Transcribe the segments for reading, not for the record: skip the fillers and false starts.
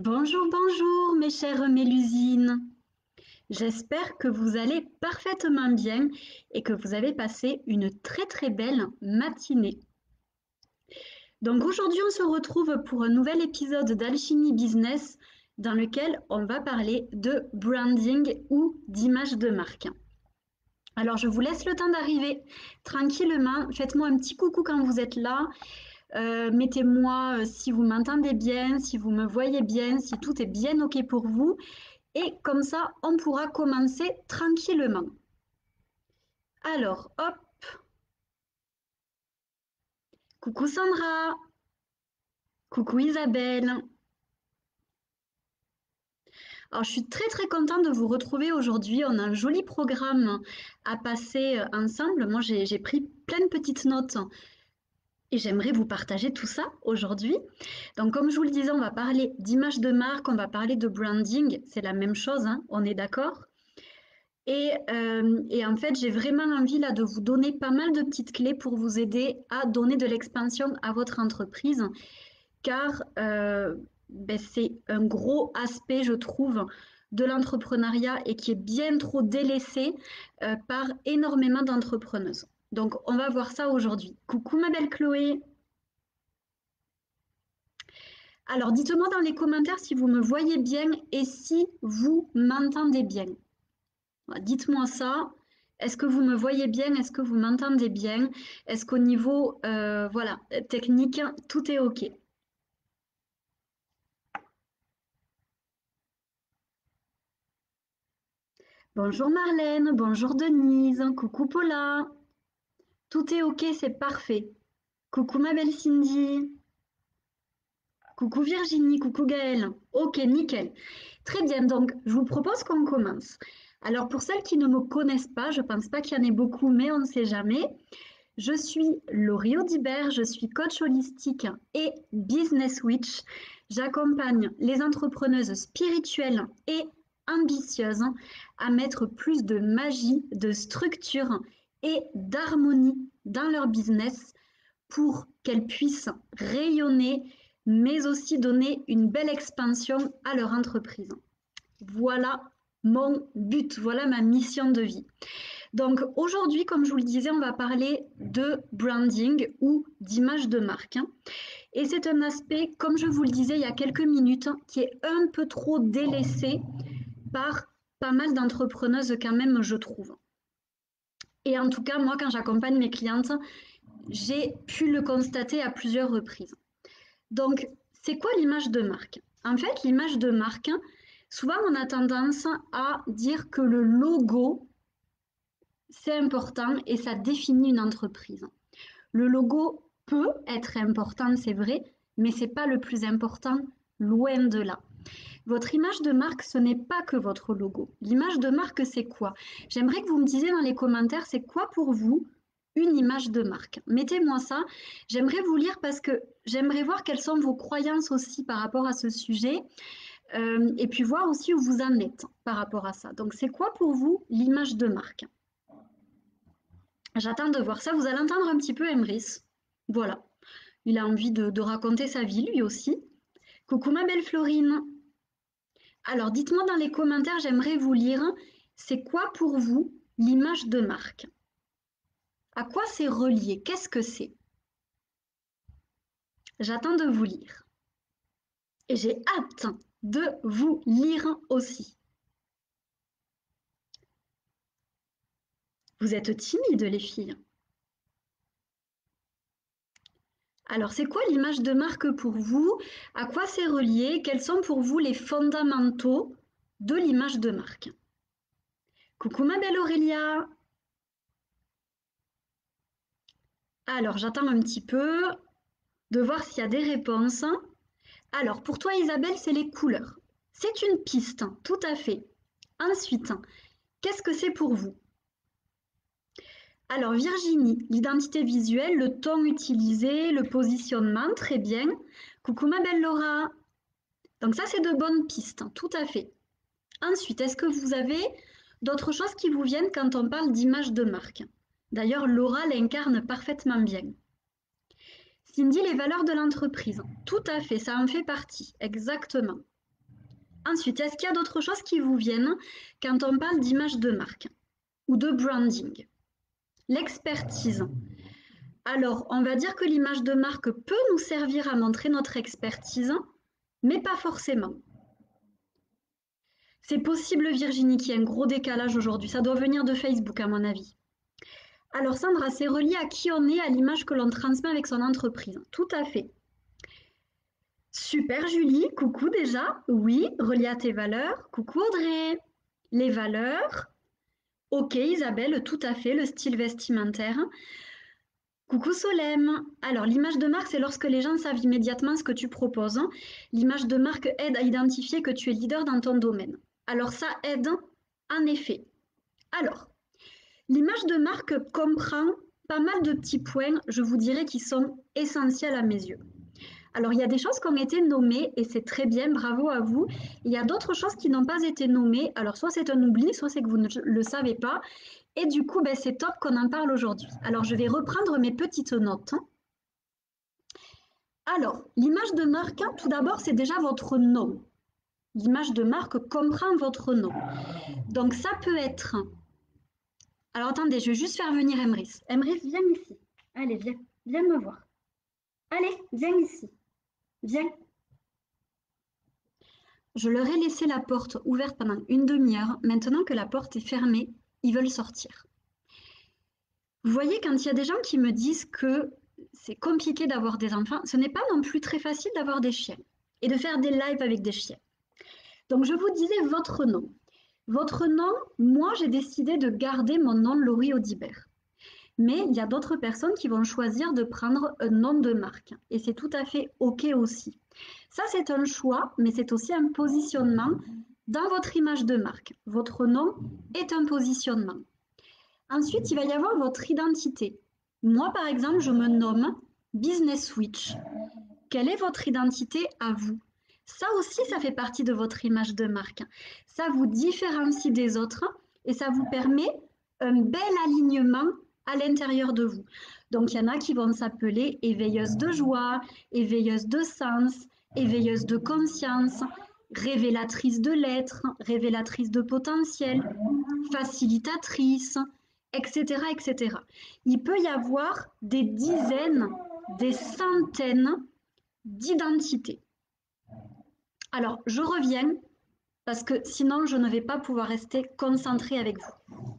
Bonjour, bonjour mes chères Mélusines. J'espère que vous allez parfaitement bien et que vous avez passé une très très belle matinée. Donc aujourd'hui on se retrouve pour un nouvel épisode d'Alchimie Business dans lequel on va parler de branding ou d'image de marque. Alors je vous laisse le temps d'arriver tranquillement, faites-moi un petit coucou quand vous êtes là. Mettez-moi si vous m'entendez bien, si vous me voyez bien, si tout est bien OK pour vous. Et comme ça, on pourra commencer tranquillement. Alors, hop, coucou Sandra, coucou Isabelle. Alors, je suis très très contente de vous retrouver aujourd'hui. On a un joli programme à passer ensemble. Moi, j'ai pris plein de petites notes et j'aimerais vous partager tout ça aujourd'hui. Donc, comme je vous le disais, on va parler d'image de marque, on va parler de branding. C'est la même chose, hein, on est d'accord? Et en fait, j'ai vraiment envie là de vous donner pas mal de petites clés pour vous aider à donner de l'expansion à votre entreprise, car c'est un gros aspect, je trouve, de l'entrepreneuriat et qui est bien trop délaissé par énormément d'entrepreneuses. Donc, on va voir ça aujourd'hui. Coucou ma belle Chloé. Alors, dites-moi dans les commentaires si vous me voyez bien et si vous m'entendez bien. Dites-moi ça. Est-ce que vous me voyez bien? Est-ce que vous m'entendez bien? Est-ce qu'au niveau voilà, technique, tout est OK? Bonjour Marlène, bonjour Denise, coucou Paula. Tout est OK, c'est parfait. Coucou ma belle Cindy. Coucou Virginie, coucou Gaëlle. Ok, nickel. Très bien, donc je vous propose qu'on commence. Alors pour celles qui ne me connaissent pas, je ne pense pas qu'il y en ait beaucoup, mais on ne sait jamais. Je suis Laurie Audibert, je suis coach holistique et business witch. J'accompagne les entrepreneuses spirituelles et ambitieuses à mettre plus de magie, de structure et d'harmonie dans leur business pour qu'elles puissent rayonner, mais aussi donner une belle expansion à leur entreprise. Voilà mon but, voilà ma mission de vie. Donc aujourd'hui, comme je vous le disais, on va parler de branding ou d'image de marque. Et c'est un aspect, comme je vous le disais il y a quelques minutes, qui est un peu trop délaissé par pas mal d'entrepreneuses quand même, je trouve. Et en tout cas, moi, quand j'accompagne mes clientes, j'ai pu le constater à plusieurs reprises. Donc, c'est quoi l'image de marque? En fait, l'image de marque, souvent on a tendance à dire que le logo, c'est important et ça définit une entreprise. Le logo peut être important, c'est vrai, mais c'est pas le plus important, loin de là. Votre image de marque, ce n'est pas que votre logo. L'image de marque, c'est quoi? J'aimerais que vous me disiez dans les commentaires, c'est quoi pour vous une image de marque? Mettez-moi ça. J'aimerais vous lire parce que j'aimerais voir quelles sont vos croyances aussi par rapport à ce sujet et puis voir aussi où vous en êtes par rapport à ça. Donc, c'est quoi pour vous l'image de marque? J'attends de voir ça. Vous allez entendre un petit peu Emrys. Voilà. Il a envie de raconter sa vie, lui aussi. Coucou ma belle Florine. Alors, dites-moi dans les commentaires, j'aimerais vous lire, c'est quoi pour vous l'image de marque? À quoi c'est relié? Qu'est-ce que c'est? J'attends de vous lire. Et j'ai hâte de vous lire aussi. Vous êtes timides, les filles. Alors, c'est quoi l'image de marque pour vous? À quoi c'est relié? Quels sont pour vous les fondamentaux de l'image de marque? Coucou ma belle Aurélia. Alors, j'attends un petit peu de voir s'il y a des réponses. Alors, pour toi, Isabelle, c'est les couleurs. C'est une piste, tout à fait. Ensuite, qu'est-ce que c'est pour vous? Alors, Virginie, l'identité visuelle, le ton utilisé, le positionnement, très bien. Coucou ma belle Laura. Donc ça, c'est de bonnes pistes, tout à fait. Ensuite, est-ce que vous avez d'autres choses qui vous viennent quand on parle d'image de marque? D'ailleurs, Laura l'incarne parfaitement bien. Cindy, les valeurs de l'entreprise. Tout à fait, ça en fait partie, exactement. Ensuite, est-ce qu'il y a d'autres choses qui vous viennent quand on parle d'image de marque ou de branding? L'expertise. Alors, on va dire que l'image de marque peut nous servir à montrer notre expertise, mais pas forcément. C'est possible, Virginie, qu'il y ait un gros décalage aujourd'hui. Ça doit venir de Facebook, à mon avis. Alors, Sandra, c'est relié à qui on est, à l'image que l'on transmet avec son entreprise. Tout à fait. Super, Julie. Coucou déjà. Oui, relié à tes valeurs. Coucou, Audrey. Les valeurs. Ok, Isabelle, tout à fait. Le style vestimentaire. Coucou Solem. Alors, l'image de marque, c'est lorsque les gens savent immédiatement ce que tu proposes. L'image de marque aide à identifier que tu es leader dans ton domaine. Alors, ça aide, en effet. Alors, l'image de marque comprend pas mal de petits points, je vous dirais, qui sont essentiels à mes yeux. Alors, il y a des choses qui ont été nommées et c'est très bien, bravo à vous. Il y a d'autres choses qui n'ont pas été nommées. Alors, soit c'est un oubli, soit c'est que vous ne le savez pas. Et du coup, ben, c'est top qu'on en parle aujourd'hui. Alors, je vais reprendre mes petites notes. Alors, l'image de marque, tout d'abord, c'est déjà votre nom. L'image de marque comprend votre nom. Donc, ça peut être... Alors, attendez, je vais juste faire venir Emrys. Emrys, viens ici. Allez, viens. Viens me voir. Allez, viens ici. Viens. Je leur ai laissé la porte ouverte pendant une demi-heure. Maintenant que la porte est fermée, ils veulent sortir. Vous voyez, quand il y a des gens qui me disent que c'est compliqué d'avoir des enfants, ce n'est pas non plus très facile d'avoir des chiens et de faire des lives avec des chiens. Donc, je vous disais votre nom. Votre nom, moi, j'ai décidé de garder mon nom Laurie Audibert. Mais il y a d'autres personnes qui vont choisir de prendre un nom de marque. Et c'est tout à fait OK aussi. Ça, c'est un choix, mais c'est aussi un positionnement dans votre image de marque. Votre nom est un positionnement. Ensuite, il va y avoir votre identité. Moi, par exemple, je me nomme Business Switch. Quelle est votre identité à vous? Ça aussi, ça fait partie de votre image de marque. Ça vous différencie des autres et ça vous permet un bel alignement à l'intérieur de vous. Donc, il y en a qui vont s'appeler éveilleuse de joie, éveilleuse de sens, éveilleuse de conscience, révélatrice de l'être, révélatrice de potentiel, facilitatrice, etc., etc. Il peut y avoir des dizaines, des centaines d'identité. Alors, je reviens parce que sinon, je ne vais pas pouvoir rester concentrée avec vous.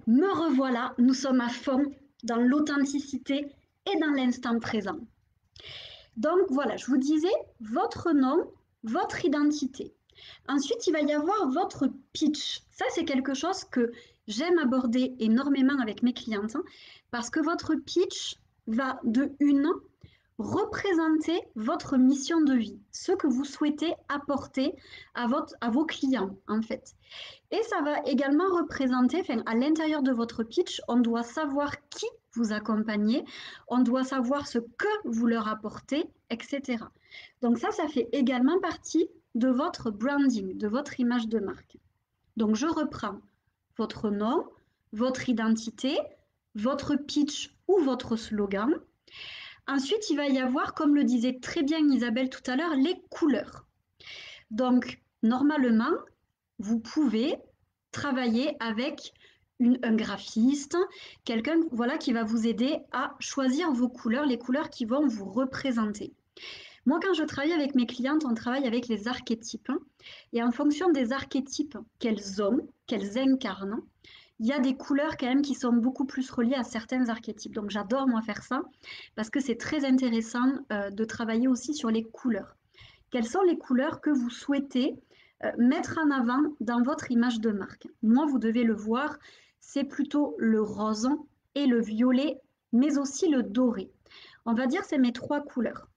Me revoilà, nous sommes à fond dans l'authenticité et dans l'instant présent. Donc voilà, je vous disais votre nom, votre identité. Ensuite, il va y avoir votre pitch. Ça, c'est quelque chose que j'aime aborder énormément avec mes clientes parce que votre pitch va de une représenter votre mission de vie, ce que vous souhaitez apporter à vos clients en fait. Et ça va également représenter, enfin, à l'intérieur de votre pitch, on doit savoir qui vous accompagnez, on doit savoir ce que vous leur apportez, etc. Donc ça fait également partie de votre branding, de votre image de marque. Donc je reprends votre nom, votre identité, votre pitch ou votre slogan. Ensuite, il va y avoir, comme le disait très bien Isabelle tout à l'heure, les couleurs. Donc, normalement, vous pouvez travailler avec un graphiste, quelqu'un voilà, qui va vous aider à choisir vos couleurs, les couleurs qui vont vous représenter. Moi, quand je travaille avec mes clientes, on travaille avec les archétypes. Et en fonction des archétypes qu'elles ont, qu'elles incarnent, il y a des couleurs quand même qui sont beaucoup plus reliées à certains archétypes. Donc j'adore moi faire ça parce que c'est très intéressant de travailler aussi sur les couleurs. Quelles sont les couleurs que vous souhaitez mettre en avant dans votre image de marque? Moi, vous devez le voir, c'est plutôt le rose et le violet, mais aussi le doré. On va dire c'est mes trois couleurs.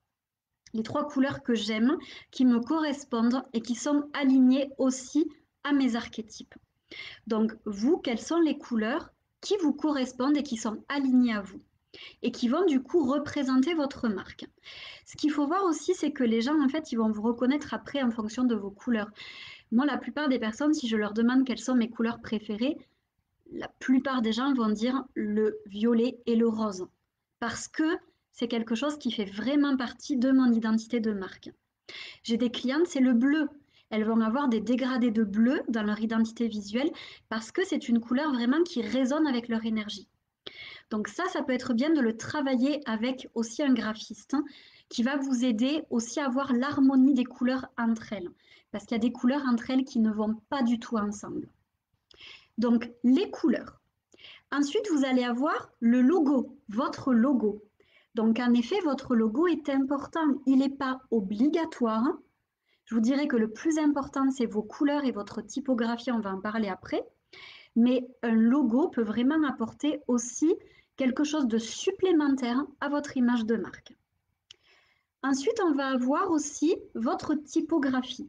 Les trois couleurs que j'aime, qui me correspondent et qui sont alignées aussi à mes archétypes. Donc, vous, quelles sont les couleurs qui vous correspondent et qui sont alignées à vous et qui vont du coup représenter votre marque. Ce qu'il faut voir aussi, c'est que les gens, en fait, ils vont vous reconnaître après en fonction de vos couleurs. Moi, la plupart des personnes, si je leur demande quelles sont mes couleurs préférées, la plupart des gens vont dire le violet et le rose. Parce que c'est quelque chose qui fait vraiment partie de mon identité de marque. J'ai des clientes, c'est le bleu. Elles vont avoir des dégradés de bleu dans leur identité visuelle parce que c'est une couleur vraiment qui résonne avec leur énergie. Donc ça peut être bien de le travailler avec aussi un graphiste qui va vous aider aussi à avoir l'harmonie des couleurs entre elles. Parce qu'il y a des couleurs entre elles qui ne vont pas du tout ensemble. Donc les couleurs. Ensuite, vous allez avoir le logo, votre logo. Donc en effet, votre logo est important. Il n'est pas obligatoire. Je vous dirais que le plus important, c'est vos couleurs et votre typographie, on va en parler après. Mais un logo peut vraiment apporter aussi quelque chose de supplémentaire à votre image de marque. Ensuite, on va avoir aussi votre typographie.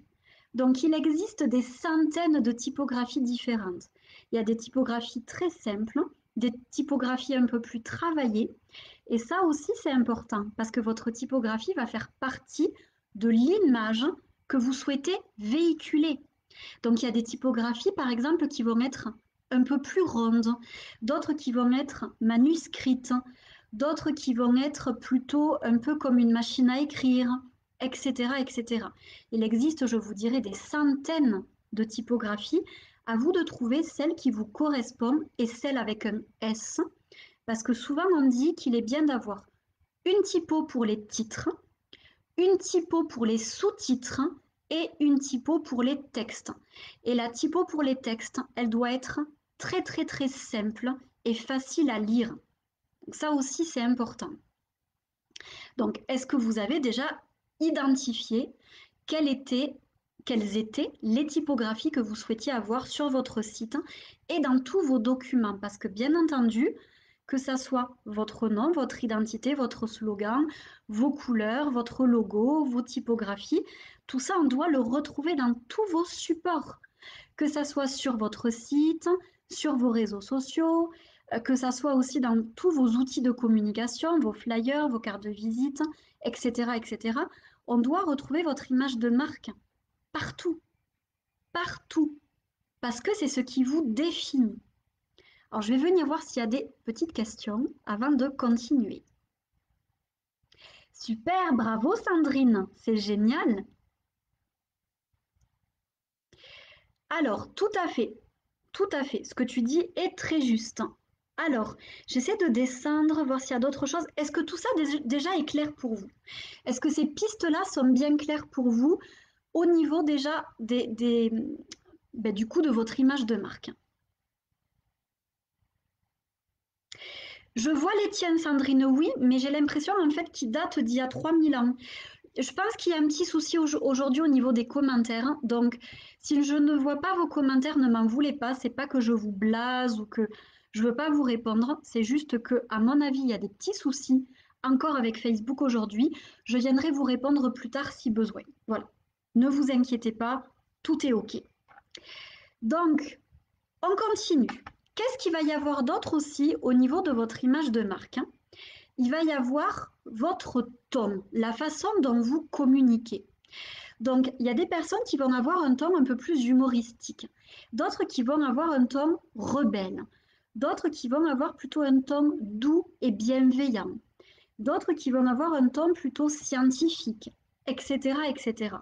Donc, il existe des centaines de typographies différentes. Il y a des typographies très simples, des typographies un peu plus travaillées. Et ça aussi, c'est important parce que votre typographie va faire partie de l'image que vous souhaitez véhiculer. Donc, il y a des typographies, par exemple, qui vont être un peu plus rondes, d'autres qui vont être manuscrites, d'autres qui vont être plutôt un peu comme une machine à écrire, etc., etc. Il existe, je vous dirais, des centaines de typographies. À vous de trouver celle qui vous correspond et celle avec un S, parce que souvent on dit qu'il est bien d'avoir une typo pour les titres, une typo pour les sous-titres et une typo pour les textes. Et la typo pour les textes, elle doit être très très très simple et facile à lire. Donc ça aussi, c'est important. Donc, est-ce que vous avez déjà identifié quelles étaient les typographies que vous souhaitiez avoir sur votre site et dans tous vos documents? Parce que bien entendu, que ça soit votre nom, votre identité, votre slogan, vos couleurs, votre logo, vos typographies, tout ça, on doit le retrouver dans tous vos supports, que ça soit sur votre site, sur vos réseaux sociaux, que ça soit aussi dans tous vos outils de communication, vos flyers, vos cartes de visite, etc., etc. On doit retrouver votre image de marque partout, partout, parce que c'est ce qui vous définit. Alors, je vais venir voir s'il y a des petites questions avant de continuer. Super, bravo Sandrine, c'est génial. Alors, tout à fait, ce que tu dis est très juste. Alors, j'essaie de descendre, voir s'il y a d'autres choses. Est-ce que tout ça déjà est clair pour vous? Est-ce que ces pistes-là sont bien claires pour vous au niveau déjà du coup de votre image de marque? Je vois les tiennes, Sandrine, oui, mais j'ai l'impression en fait qu'ils datent d'il y a 3000 ans. Je pense qu'il y a un petit souci aujourd'hui au niveau des commentaires. Donc, si je ne vois pas vos commentaires, ne m'en voulez pas. C'est pas que je vous blase ou que je veux pas vous répondre. C'est juste que, à mon avis, il y a des petits soucis encore avec Facebook aujourd'hui. Je viendrai vous répondre plus tard si besoin. Voilà. Ne vous inquiétez pas, tout est OK. Donc, on continue. Qu'est-ce qu'il va y avoir d'autre aussi au niveau de votre image de marque? Il va y avoir votre ton, la façon dont vous communiquez. Donc, il y a des personnes qui vont avoir un ton un peu plus humoristique, d'autres qui vont avoir un ton rebelle, d'autres qui vont avoir plutôt un ton doux et bienveillant, d'autres qui vont avoir un ton plutôt scientifique, etc., etc.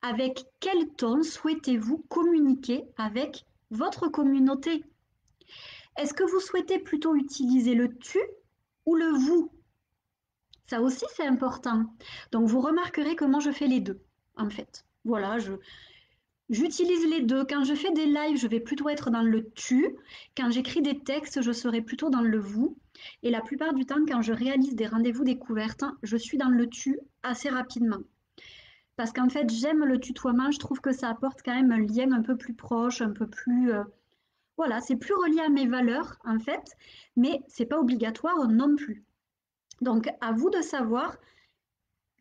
Avec quel ton souhaitez-vous communiquer avec votre communauté? Est-ce que vous souhaitez plutôt utiliser le tu ou le vous? Ça aussi, c'est important. Donc, vous remarquerez comment je fais les deux, en fait. Voilà, j'utilise les deux. Quand je fais des lives, je vais plutôt être dans le tu. Quand j'écris des textes, je serai plutôt dans le vous. Et la plupart du temps, quand je réalise des rendez-vous découvertes, je suis dans le tu assez rapidement. Parce qu'en fait, j'aime le tutoiement. Je trouve que ça apporte quand même un lien un peu plus proche, un peu plus... voilà, c'est plus relié à mes valeurs, en fait. Mais c'est pas obligatoire non plus. Donc, à vous de savoir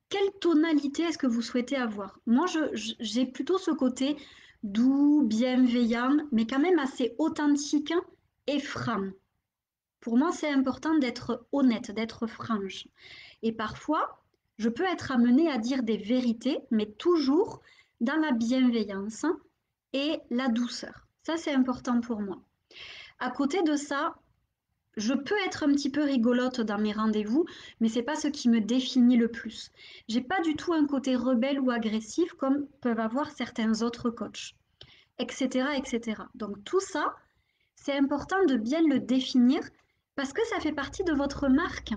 quelle tonalité est-ce que vous souhaitez avoir? Moi, j'ai plutôt ce côté doux, bienveillant, mais quand même assez authentique et franc. Pour moi, c'est important d'être honnête, d'être franche. Et parfois, je peux être amenée à dire des vérités, mais toujours dans la bienveillance et la douceur. Ça, c'est important pour moi. À côté de ça, je peux être un petit peu rigolote dans mes rendez-vous, mais c'est pas ce qui me définit le plus. J'ai pas du tout un côté rebelle ou agressif comme peuvent avoir certains autres coachs, etc., etc. Donc tout ça, c'est important de bien le définir parce que ça fait partie de votre marque.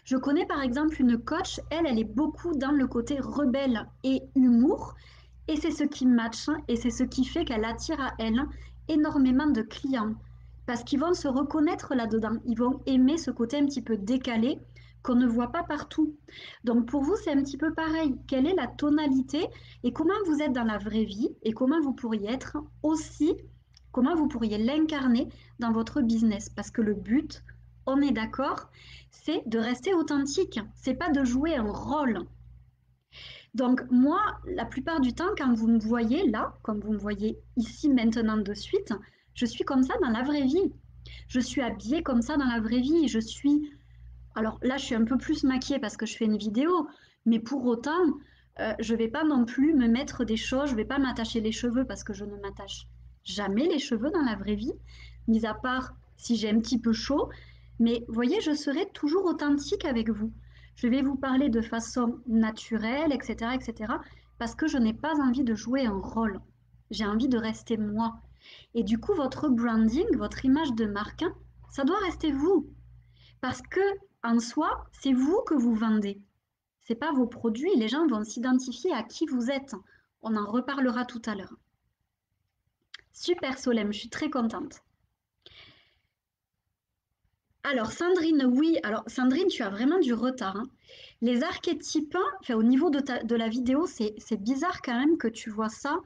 Je connais par exemple une coach, elle est beaucoup dans le côté rebelle et humour, et c'est ce qui match et c'est ce qui fait qu'elle attire à elle énormément de clients. Parce qu'ils vont se reconnaître là-dedans, ils vont aimer ce côté un petit peu décalé qu'on ne voit pas partout. Donc pour vous, c'est un petit peu pareil. Quelle est la tonalité et comment vous êtes dans la vraie vie et comment vous pourriez être aussi, comment vous pourriez l'incarner dans votre business. Parce que le but, on est d'accord, c'est de rester authentique. C'est pas de jouer un rôle. Donc moi, la plupart du temps, quand vous me voyez là, comme vous me voyez ici maintenant de suite, je suis comme ça dans la vraie vie. Je suis habillée comme ça dans la vraie vie. Je suis... Alors là, je suis un peu plus maquillée parce que je fais une vidéo, mais pour autant, je ne vais pas non plus me mettre des choses, je ne vais pas m'attacher les cheveux parce que je ne m'attache jamais les cheveux dans la vraie vie, mis à part si j'ai un petit peu chaud. Mais voyez, je serai toujours authentique avec vous. Je vais vous parler de façon naturelle, etc., etc., parce que je n'ai pas envie de jouer un rôle. J'ai envie de rester moi. Et du coup, votre branding, votre image de marque, ça doit rester vous. Parce que en soi, c'est vous que vous vendez. C'est pas vos produits. Les gens vont s'identifier à qui vous êtes. On en reparlera tout à l'heure. Super Solem, je suis très contente. Alors Sandrine, oui. Alors Sandrine, tu as vraiment du retard, hein. Les archétypes, enfin, au niveau de la vidéo, c'est bizarre quand même que tu vois ça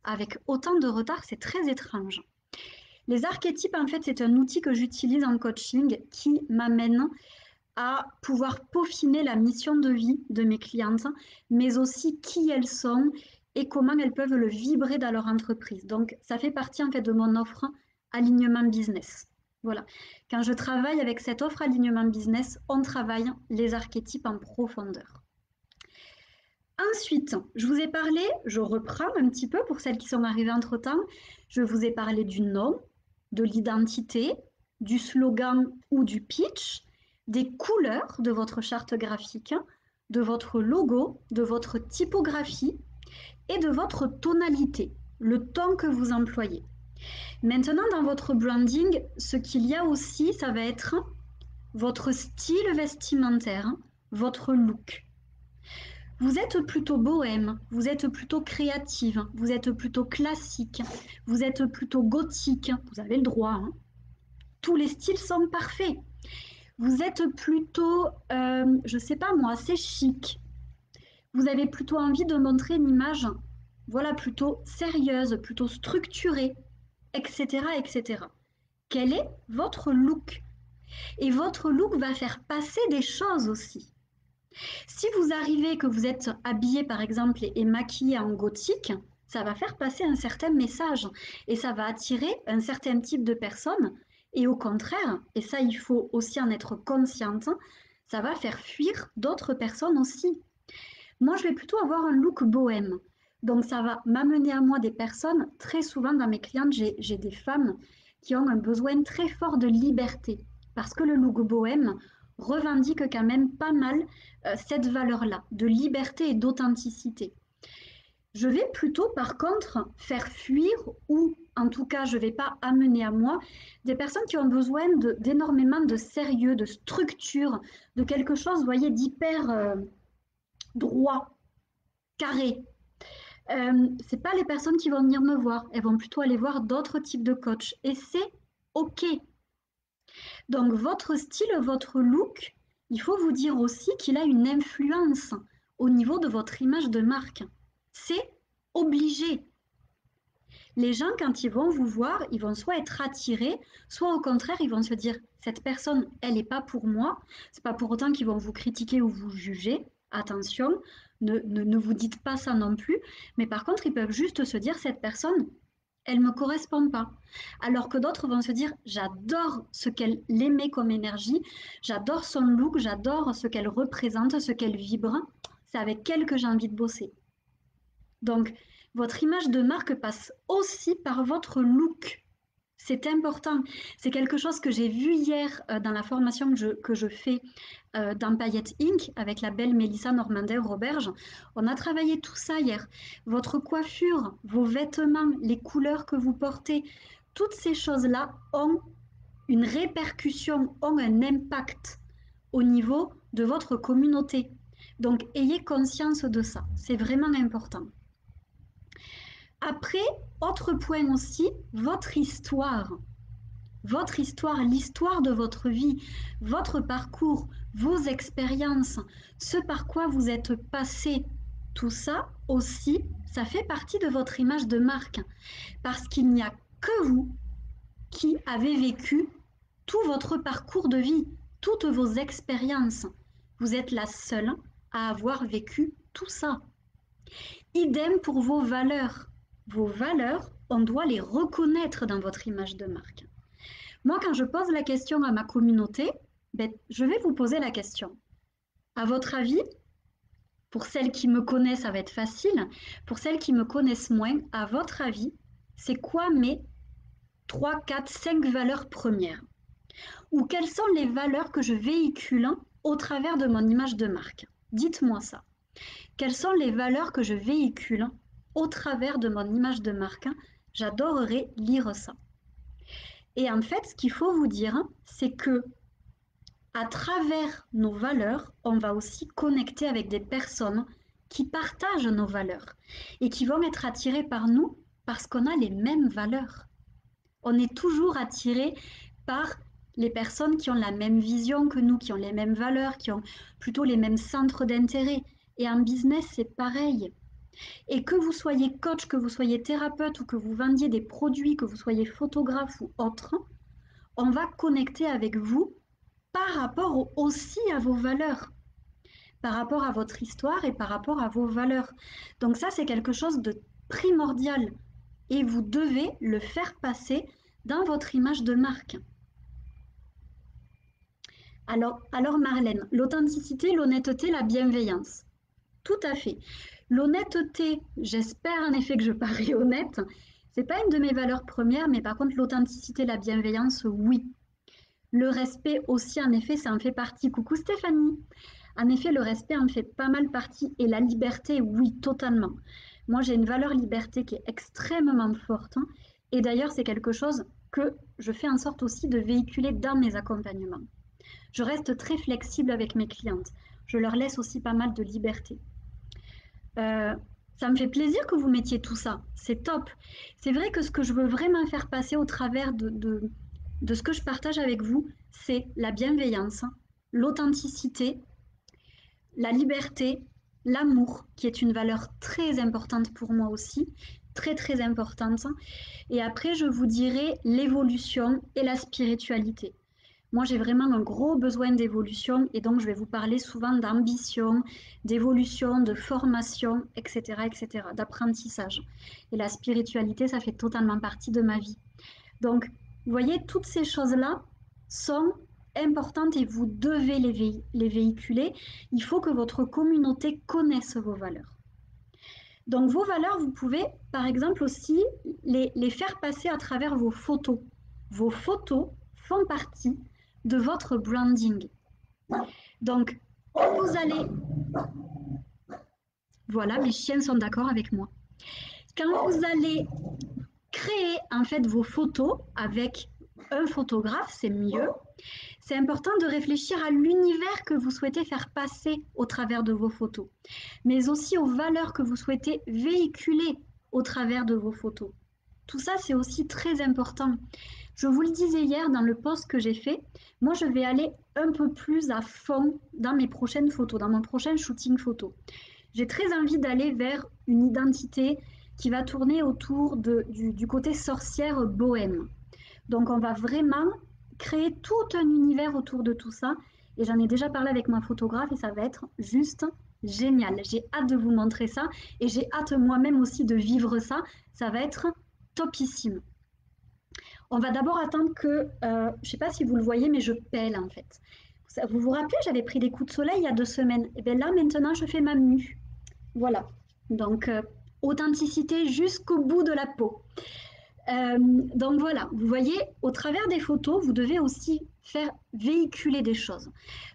avec autant de retard. C'est très étrange. Les archétypes, en fait, c'est un outil que j'utilise en coaching qui m'amène à pouvoir peaufiner la mission de vie de mes clientes, mais aussi qui elles sont et comment elles peuvent le vibrer dans leur entreprise. Donc, ça fait partie en fait de mon offre alignement business. Voilà. Quand je travaille avec cette offre alignement business, on travaille les archétypes en profondeur. Ensuite, je vous ai parlé, je reprends un petit peu pour celles qui sont arrivées entre-temps, je vous ai parlé du nom, de l'identité, du slogan ou du pitch, des couleurs de votre charte graphique, de votre logo, de votre typographie et de votre tonalité, le ton que vous employez. Maintenant, dans votre branding, ce qu'il y a aussi, ça va être votre style vestimentaire, votre look. Vous êtes plutôt bohème, vous êtes plutôt créative, vous êtes plutôt classique, vous êtes plutôt gothique, vous avez le droit, hein. Tous les styles sont parfaits. Vous êtes plutôt, je sais pas moi, assez chic. Vous avez plutôt envie de montrer une image, voilà, plutôt sérieuse, plutôt structurée, etc., etc. Quel est votre look? Et votre look va faire passer des choses aussi. Si vous arrivez que vous êtes habillé par exemple et maquillé en gothique, ça va faire passer un certain message et ça va attirer un certain type de personnes. Et au contraire, et ça il faut aussi en être consciente, ça va faire fuir d'autres personnes aussi. Moi je vais plutôt avoir un look bohème. Donc ça va m'amener à moi des personnes, très souvent dans mes clientes, j'ai des femmes qui ont un besoin très fort de liberté. Parce que le look bohème revendique quand même pas mal cette valeur-là, de liberté et d'authenticité. Je vais plutôt, par contre, faire fuir ou, en tout cas, je ne vais pas amener à moi des personnes qui ont besoin d'énormément de sérieux, de structure, de quelque chose, vous voyez, d'hyper droit, carré. C'est pas les personnes qui vont venir me voir, elles vont plutôt aller voir d'autres types de coachs. Et c'est OK. Donc votre style, votre look, il faut vous dire aussi qu'il a une influence au niveau de votre image de marque. C'est obligé. Les gens, quand ils vont vous voir, ils vont soit être attirés, soit au contraire, ils vont se dire cette personne, elle n'est pas pour moi. C'est pas pour autant qu'ils vont vous critiquer ou vous juger. Attention, ne vous dites pas ça non plus. Mais par contre, ils peuvent juste se dire cette personne, elle ne me correspond pas. Alors que d'autres vont se dire j'adore ce qu'elle émet comme énergie, j'adore son look, j'adore ce qu'elle représente, ce qu'elle vibre. C'est avec elle que j'ai envie de bosser. Donc, Votre image de marque passe aussi par votre look. C'est important. C'est quelque chose que j'ai vu hier dans la formation que je fais dans Paillettes Inc. avec la belle Mélissa Normandin-Roberge. On a travaillé tout ça hier. Votre coiffure, vos vêtements, les couleurs que vous portez, toutes ces choses-là ont une répercussion, ont un impact au niveau de votre communauté. Donc, ayez conscience de ça. C'est vraiment important. Après, autre point aussi, votre histoire. Votre histoire, l'histoire de votre vie, votre parcours, vos expériences, ce par quoi vous êtes passé, tout ça aussi, ça fait partie de votre image de marque. Parce qu'il n'y a que vous qui avez vécu tout votre parcours de vie, toutes vos expériences. Vous êtes la seule à avoir vécu tout ça. Idem pour vos valeurs. Vos valeurs, on doit les reconnaître dans votre image de marque. Moi, quand je pose la question à ma communauté, ben, je vais vous poser la question. À votre avis, pour celles qui me connaissent, ça va être facile. Pour celles qui me connaissent moins, à votre avis, c'est quoi mes 3, 4, 5 valeurs premières? Ou quelles sont les valeurs que je véhicule au travers de mon image de marque? Dites-moi ça. Quelles sont les valeurs que je véhicule au travers de mon image de marque? J'adorerais lire ça. Et en fait, ce qu'il faut vous dire, c'est que à travers nos valeurs, on va aussi connecter avec des personnes qui partagent nos valeurs et qui vont être attirées par nous parce qu'on a les mêmes valeurs. On est toujours attiré par les personnes qui ont la même vision que nous, qui ont les mêmes valeurs, qui ont plutôt les mêmes centres d'intérêt. Et en business, c'est pareil. Et que vous soyez coach, que vous soyez thérapeute ou que vous vendiez des produits, que vous soyez photographe ou autre, on va connecter avec vous par rapport aussi à vos valeurs, par rapport à votre histoire et par rapport à vos valeurs. Donc ça, c'est quelque chose de primordial et vous devez le faire passer dans votre image de marque. Alors Marlène, l'authenticité, l'honnêteté, la bienveillance. Tout à fait. L'honnêteté, j'espère en effet que je parais honnête. C'est pas une de mes valeurs premières, mais par contre l'authenticité, la bienveillance, oui. Le respect aussi, en effet, ça en fait partie. Coucou Stéphanie. En effet, le respect en fait pas mal partie. Et la liberté, oui, totalement. Moi, j'ai une valeur liberté qui est extrêmement forte. Et d'ailleurs, c'est quelque chose que je fais en sorte aussi de véhiculer dans mes accompagnements. Je reste très flexible avec mes clientes. Je leur laisse aussi pas mal de liberté. Ça me fait plaisir que vous mettiez tout ça. C'est top. C'est vrai que ce que je veux vraiment faire passer au travers de ce que je partage avec vous, c'est la bienveillance, l'authenticité, la liberté, l'amour, qui est une valeur très importante pour moi aussi, très très importante. Et après, je vous dirai l'évolution et la spiritualité. Moi, j'ai vraiment un gros besoin d'évolution et donc je vais vous parler souvent d'ambition, d'évolution, de formation, etc., etc., d'apprentissage. Et la spiritualité, ça fait totalement partie de ma vie. Donc, vous voyez, toutes ces choses-là sont importantes et vous devez les véhiculer. Il faut que votre communauté connaisse vos valeurs. Donc, vos valeurs, vous pouvez, par exemple, aussi les faire passer à travers vos photos. Vos photos font partie de votre branding. Donc, vous allez... Voilà, mes chiens sont d'accord avec moi. Quand vous allez créer en fait vos photos avec un photographe, c'est mieux. C'est important de réfléchir à l'univers que vous souhaitez faire passer au travers de vos photos, mais aussi aux valeurs que vous souhaitez véhiculer au travers de vos photos. Tout ça, c'est aussi très important. Je vous le disais hier dans le post que j'ai fait, moi je vais aller un peu plus à fond dans mes prochaines photos, dans mon prochain shooting photo. J'ai très envie d'aller vers une identité qui va tourner autour du côté sorcière bohème. Donc on va vraiment créer tout un univers autour de tout ça. Et j'en ai déjà parlé avec ma photographe et ça va être juste génial. J'ai hâte de vous montrer ça et j'ai hâte moi-même aussi de vivre ça. Ça va être topissime. On va d'abord attendre que, je ne sais pas si vous le voyez, mais je pèle en fait. Vous vous rappelez, j'avais pris des coups de soleil il y a 2 semaines. Et bien là, maintenant, je fais ma mue. Voilà. Donc, authenticité jusqu'au bout de la peau. Donc voilà, vous voyez, au travers des photos, vous devez aussi faire véhiculer des choses.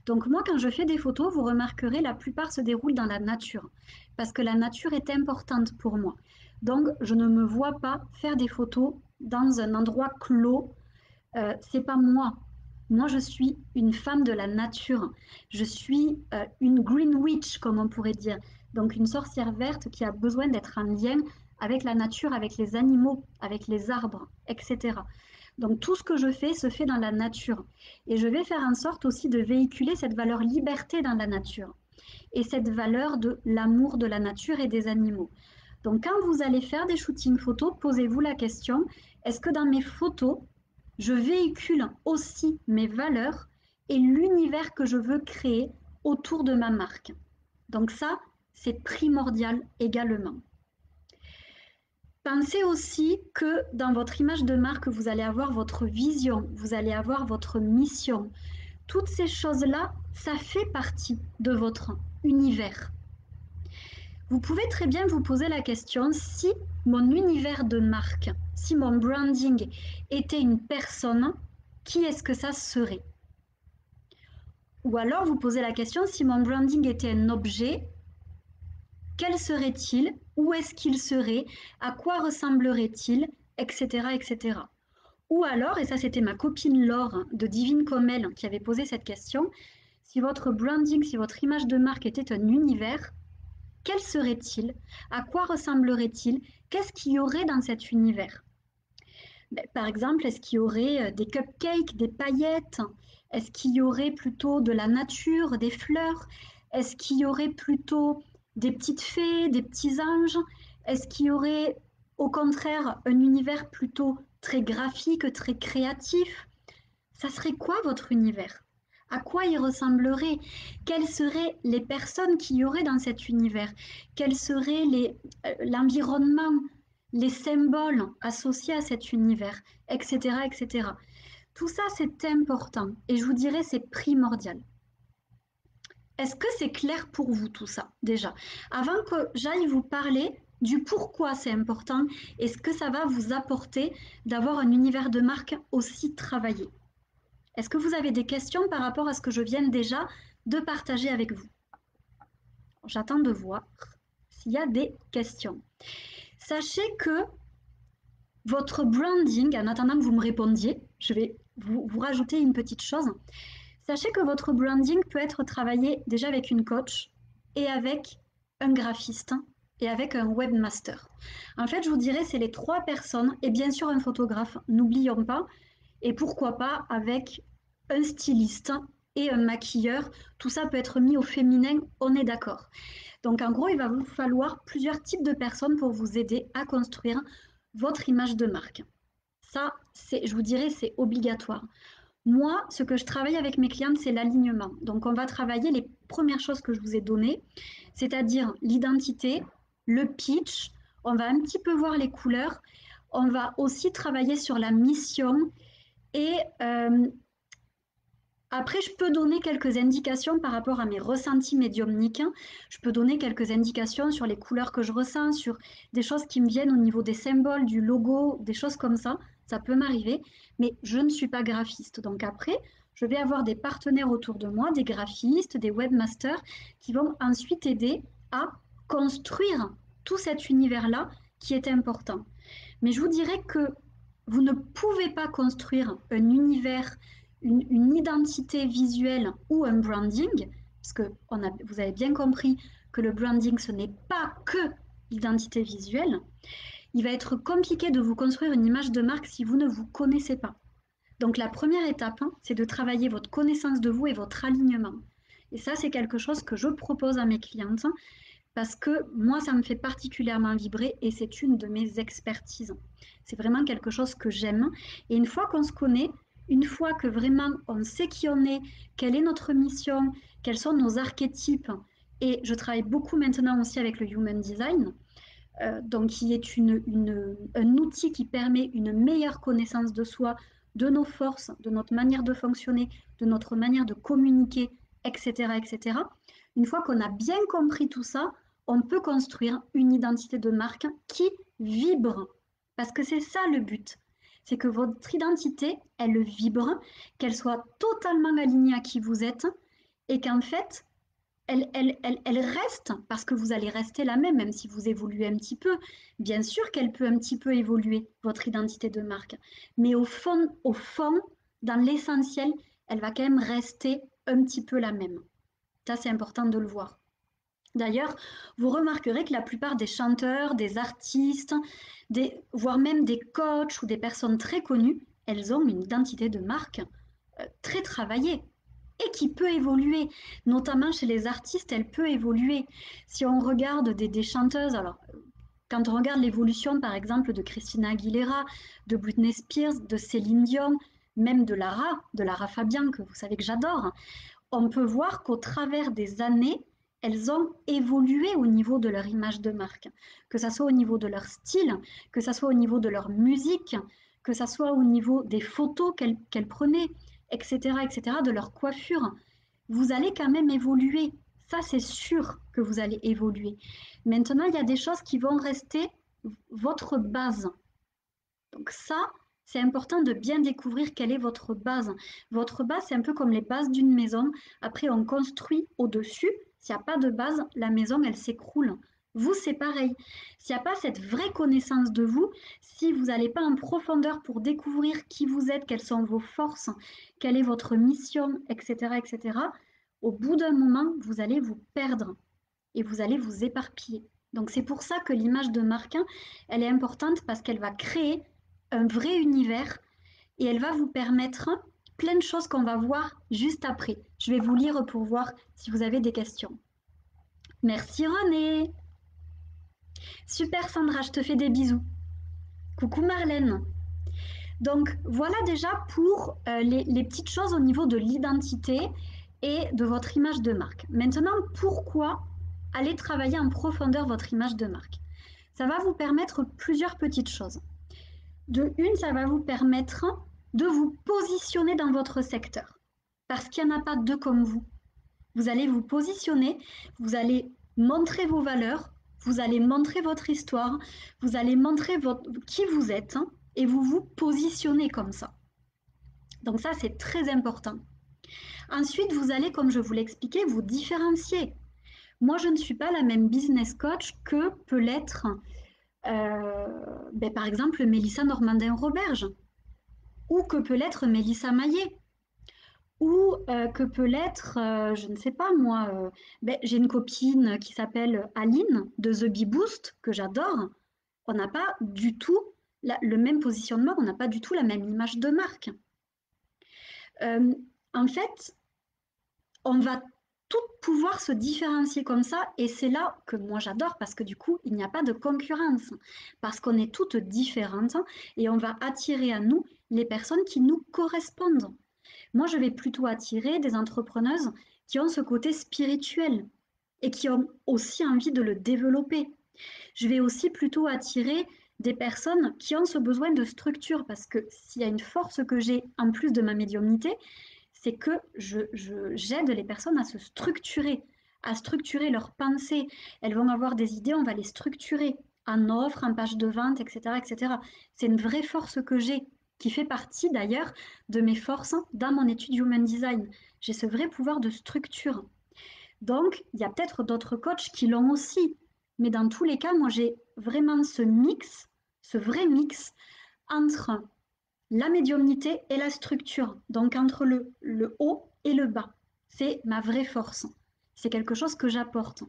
Donc moi, quand je fais des photos, vous remarquerez, la plupart se déroulent dans la nature, parce que la nature est importante pour moi. Donc je ne me vois pas faire des photos dans un endroit clos. C'est pas moi. Moi, je suis une femme de la nature. Je suis une green witch, comme on pourrait dire. Donc, une sorcière verte qui a besoin d'être en lien avec la nature, avec les animaux, avec les arbres, etc. Donc, tout ce que je fais se fait dans la nature. Et je vais faire en sorte aussi de véhiculer cette valeur liberté dans la nature et cette valeur de l'amour de la nature et des animaux. Donc, quand vous allez faire des shootings photos, posez-vous la question, est-ce que dans mes photos, je véhicule aussi mes valeurs et l'univers que je veux créer autour de ma marque? Donc ça, c'est primordial également. Pensez aussi que dans votre image de marque, vous allez avoir votre vision, vous allez avoir votre mission. Toutes ces choses-là, ça fait partie de votre univers. Vous pouvez très bien vous poser la question, si mon univers de marque, si mon branding était une personne, qui est-ce que ça serait? Ou alors vous posez la question, si mon branding était un objet, quel serait-il? Où est-ce qu'il serait? À quoi ressemblerait-il? Etc. etc. Ou alors, et ça c'était ma copine Laure de Divine comme elle qui avait posé cette question, si votre branding, si votre image de marque était un univers, quel serait-il? À quoi ressemblerait-il? Qu'est-ce qu'il y aurait dans cet univers? Par exemple, est-ce qu'il y aurait des cupcakes, des paillettes? Est-ce qu'il y aurait plutôt de la nature, des fleurs? Est-ce qu'il y aurait plutôt des petites fées, des petits anges? Est-ce qu'il y aurait au contraire un univers plutôt très graphique, très créatif? Ça serait quoi votre univers? À quoi il ressemblerait? Quelles seraient les personnes qu'il y aurait dans cet univers? Quel serait l'environnement, les symboles associés à cet univers, etc., etc. Tout ça, c'est important et je vous dirais, c'est primordial. Est-ce que c'est clair pour vous tout ça déjà? Avant que j'aille vous parler du pourquoi c'est important et ce que ça va vous apporter d'avoir un univers de marque aussi travaillé. Est-ce que vous avez des questions par rapport à ce que je viens déjà de partager avec vous? J'attends de voir s'il y a des questions. Sachez que votre branding, en attendant que vous me répondiez, je vais vous rajouter une petite chose. Sachez que votre branding peut être travaillé déjà avec une coach et avec un graphiste et avec un webmaster. En fait, je vous dirais, c'est les trois personnes et bien sûr un photographe, n'oublions pas, et pourquoi pas avec un styliste et un maquilleur. Tout ça peut être mis au féminin, on est d'accord. Donc en gros, il va vous falloir plusieurs types de personnes pour vous aider à construire votre image de marque. Ça, je vous dirais, c'est obligatoire. Moi, ce que je travaille avec mes clientes, c'est l'alignement. Donc on va travailler les premières choses que je vous ai données, c'est-à-dire l'identité, le pitch, on va un petit peu voir les couleurs, on va aussi travailler sur la mission et après, je peux donner quelques indications par rapport à mes ressentis médiumniques. Je peux donner quelques indications sur les couleurs que je ressens, sur des choses qui me viennent au niveau des symboles, du logo, des choses comme ça. Ça peut m'arriver, mais je ne suis pas graphiste. Donc après, je vais avoir des partenaires autour de moi, des graphistes, des webmasters, qui vont ensuite aider à construire tout cet univers-là qui est important. Mais je vous dirais que vous ne pouvez pas construire un univers, une identité visuelle ou un branding, parce que vous avez bien compris que le branding, ce n'est pas que l'identité visuelle. Il va être compliqué de vous construire une image de marque si vous ne vous connaissez pas. Donc la première étape, c'est de travailler votre connaissance de vous et votre alignement. Et ça, c'est quelque chose que je propose à mes clientes parce que moi, ça me fait particulièrement vibrer et c'est une de mes expertises. C'est vraiment quelque chose que j'aime. Et une fois qu'on se connaît, une fois que vraiment on sait qui on est, quelle est notre mission, quels sont nos archétypes, et je travaille beaucoup maintenant aussi avec le Human Design, donc qui est un outil qui permet une meilleure connaissance de soi, de nos forces, de notre manière de fonctionner, de notre manière de communiquer, etc., etc. Une fois qu'on a bien compris tout ça, on peut construire une identité de marque qui vibre. Parce que c'est ça le but. C'est que votre identité, elle vibre, qu'elle soit totalement alignée à qui vous êtes et qu'en fait, elle reste, parce que vous allez rester la même, même si vous évoluez un petit peu. Bien sûr qu'elle peut un petit peu évoluer, votre identité de marque. Mais au fond, dans l'essentiel, elle va quand même rester un petit peu la même. Ça, c'est important de le voir. D'ailleurs, vous remarquerez que la plupart des chanteurs, des artistes, voire même des coachs ou des personnes très connues, elles ont une identité de marque très travaillée et qui peut évoluer. Notamment chez les artistes, elle peut évoluer. Si on regarde des chanteuses, alors quand on regarde l'évolution par exemple de Christina Aguilera, de Britney Spears, de Céline Dion, même de Lara Fabian, que vous savez que j'adore, on peut voir qu'au travers des années, elles ont évolué au niveau de leur image de marque, que ce soit au niveau de leur style, que ce soit au niveau de leur musique, que ce soit au niveau des photos qu'elles prenaient, etc., etc., de leur coiffure. Vous allez quand même évoluer. Ça, c'est sûr que vous allez évoluer. Maintenant, il y a des choses qui vont rester votre base. Donc ça, c'est important de bien découvrir quelle est votre base. Votre base, c'est un peu comme les bases d'une maison. Après, on construit au-dessus. S'il n'y a pas de base, la maison, elle s'écroule. Vous, c'est pareil. S'il n'y a pas cette vraie connaissance de vous, si vous n'allez pas en profondeur pour découvrir qui vous êtes, quelles sont vos forces, quelle est votre mission, etc., etc., au bout d'un moment, vous allez vous perdre et vous allez vous éparpiller. Donc c'est pour ça que l'image de marque, elle est importante parce qu'elle va créer un vrai univers et elle va vous permettre plein de choses qu'on va voir juste après. Je vais vous lire pour voir si vous avez des questions. Merci René. Super Sandra, je te fais des bisous. Coucou Marlène. Donc voilà déjà pour les petites choses au niveau de l'identité et de votre image de marque. Maintenant, pourquoi aller travailler en profondeur votre image de marque? Ça va vous permettre plusieurs petites choses. De une, ça va vous permettre de vous positionner dans votre secteur. Parce qu'il n'y en a pas deux comme vous. Vous allez vous positionner, vous allez montrer vos valeurs, vous allez montrer votre histoire, vous allez montrer qui vous êtes et vous vous positionnez comme ça. Donc ça, c'est très important. Ensuite, vous allez, comme je vous l'expliquais, vous différencier. Moi, je ne suis pas la même business coach que peut l'être, par exemple, Mélissa Normandin-Roberge, ou que peut l'être Mélissa Maillet, ou que peut l'être, je ne sais pas moi, j'ai une copine qui s'appelle Aline de The Bee Boost, que j'adore. On n'a pas du tout le même positionnement, on n'a pas du tout la même image de marque. En fait, on va toutes pouvoir se différencier comme ça et c'est là que moi j'adore parce que du coup il n'y a pas de concurrence parce qu'on est toutes différentes et on va attirer à nous les personnes qui nous correspondent. Moi je vais plutôt attirer des entrepreneuses qui ont ce côté spirituel et qui ont aussi envie de le développer. Je vais aussi plutôt attirer des personnes qui ont ce besoin de structure parce que s'il y a une force que j'ai en plus de ma médiumnité, c'est que j'aide les personnes à structurer leurs pensées. Elles vont avoir des idées, on va les structurer en offre, en page de vente, etc., etc. C'est une vraie force que j'ai, qui fait partie d'ailleurs de mes forces dans mon étude Human Design. J'ai ce vrai pouvoir de structure. Donc, il y a peut-être d'autres coachs qui l'ont aussi. Mais dans tous les cas, moi, j'ai vraiment ce mix, ce vrai mix entre la médiumnité et la structure, donc entre le haut et le bas. C'est ma vraie force. C'est quelque chose que j'apporte.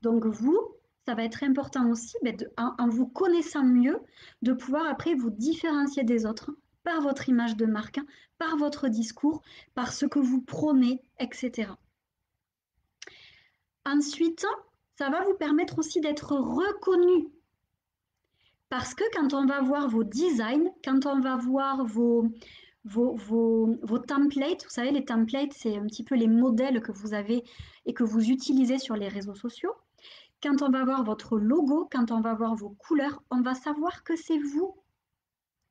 Donc vous, ça va être important aussi, en vous connaissant mieux, de pouvoir après vous différencier des autres par votre image de marque, par votre discours, par ce que vous prônez, etc. Ensuite, ça va vous permettre aussi d'être reconnu. Parce que quand on va voir vos designs, quand on va voir vos templates, vous savez, les templates, c'est un petit peu les modèles que vous avez et que vous utilisez sur les réseaux sociaux. Quand on va voir votre logo, quand on va voir vos couleurs, on va savoir que c'est vous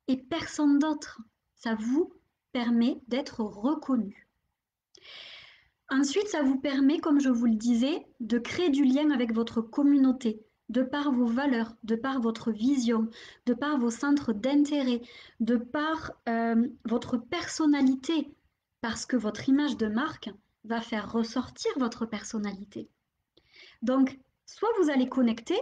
et personne d'autre. Ça vous permet d'être reconnu. Ensuite, ça vous permet, comme je vous le disais, de créer du lien avec votre communauté, de par vos valeurs, de par votre vision, de par vos centres d'intérêt, de par votre personnalité, parce que votre image de marque va faire ressortir votre personnalité. Donc, soit vous allez connecter,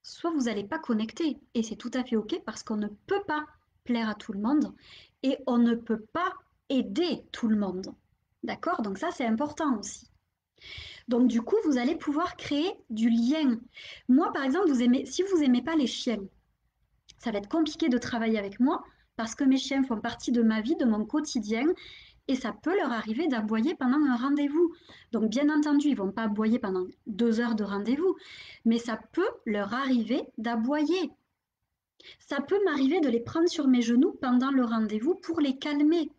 soit vous n'allez pas connecter. Et c'est tout à fait OK parce qu'on ne peut pas plaire à tout le monde et on ne peut pas aider tout le monde. D'accord? Donc ça, c'est important aussi. Donc du coup, vous allez pouvoir créer du lien. Moi, par exemple, si vous n'aimez pas les chiens, ça va être compliqué de travailler avec moi parce que mes chiens font partie de ma vie, de mon quotidien, et ça peut leur arriver d'aboyer pendant un rendez-vous. Donc bien entendu, ils ne vont pas aboyer pendant 2 heures de rendez-vous, mais ça peut leur arriver d'aboyer. Ça peut m'arriver de les prendre sur mes genoux pendant le rendez-vous pour les calmer.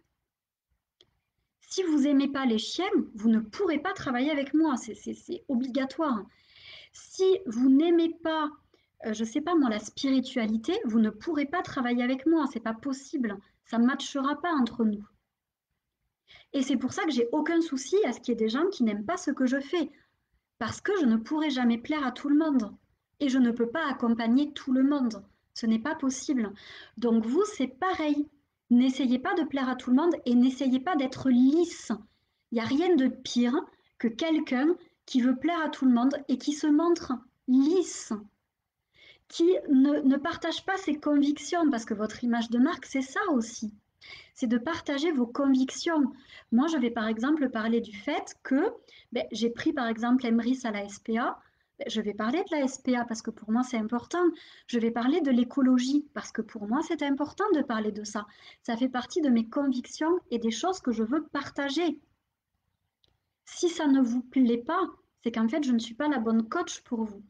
Si vous n'aimez pas les chiens, vous ne pourrez pas travailler avec moi, c'est obligatoire. Si vous n'aimez pas, je ne sais pas moi, la spiritualité, vous ne pourrez pas travailler avec moi, c'est pas possible. Ça ne matchera pas entre nous. Et c'est pour ça que j'ai aucun souci à ce qu'il y ait des gens qui n'aiment pas ce que je fais. Parce que je ne pourrai jamais plaire à tout le monde. Et je ne peux pas accompagner tout le monde. Ce n'est pas possible. Donc vous, c'est pareil. N'essayez pas de plaire à tout le monde et n'essayez pas d'être lisse. Il n'y a rien de pire que quelqu'un qui veut plaire à tout le monde et qui se montre lisse, qui ne partage pas ses convictions, parce que votre image de marque, c'est ça aussi. C'est de partager vos convictions. Moi, je vais par exemple parler du fait que j'ai pris par exemple Emrys à la SPA. Je vais parler de la SPA parce que pour moi c'est important. Je vais parler de l'écologie parce que pour moi c'est important de parler de ça. Ça fait partie de mes convictions et des choses que je veux partager. Si ça ne vous plaît pas, c'est qu'en fait je ne suis pas la bonne coach pour vous.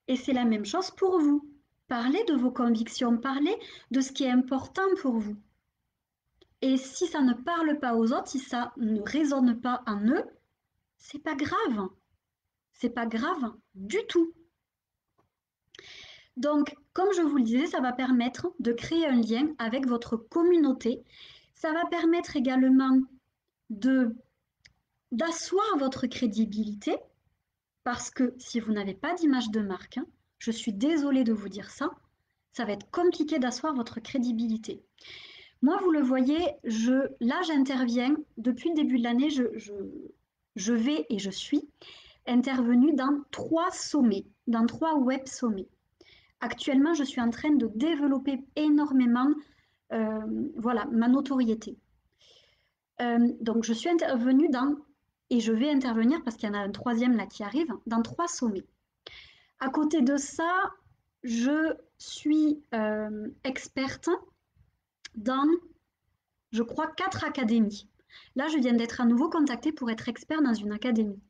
Et c'est la même chose pour vous. Parlez de vos convictions, parlez de ce qui est important pour vous. Et si ça ne parle pas aux autres, si ça ne résonne pas en eux, c'est pas grave. C'est pas grave du tout. Donc, comme je vous le disais, ça va permettre de créer un lien avec votre communauté. Ça va permettre également de d'asseoir votre crédibilité parce que si vous n'avez pas d'image de marque, je suis désolée de vous dire ça, ça va être compliqué d'asseoir votre crédibilité. Moi, vous le voyez, là, j'interviens depuis le début de l'année, je vais et je suis intervenue dans 3 sommets, dans 3 web sommets. Actuellement, je suis en train de développer énormément voilà, ma notoriété. Donc, je suis intervenue et je vais intervenir parce qu'il y en a un troisième là qui arrive, dans 3 sommets. À côté de ça, je suis experte dans, je crois, 4 académies. Là, je viens d'être à nouveau contactée pour être expert dans une académie.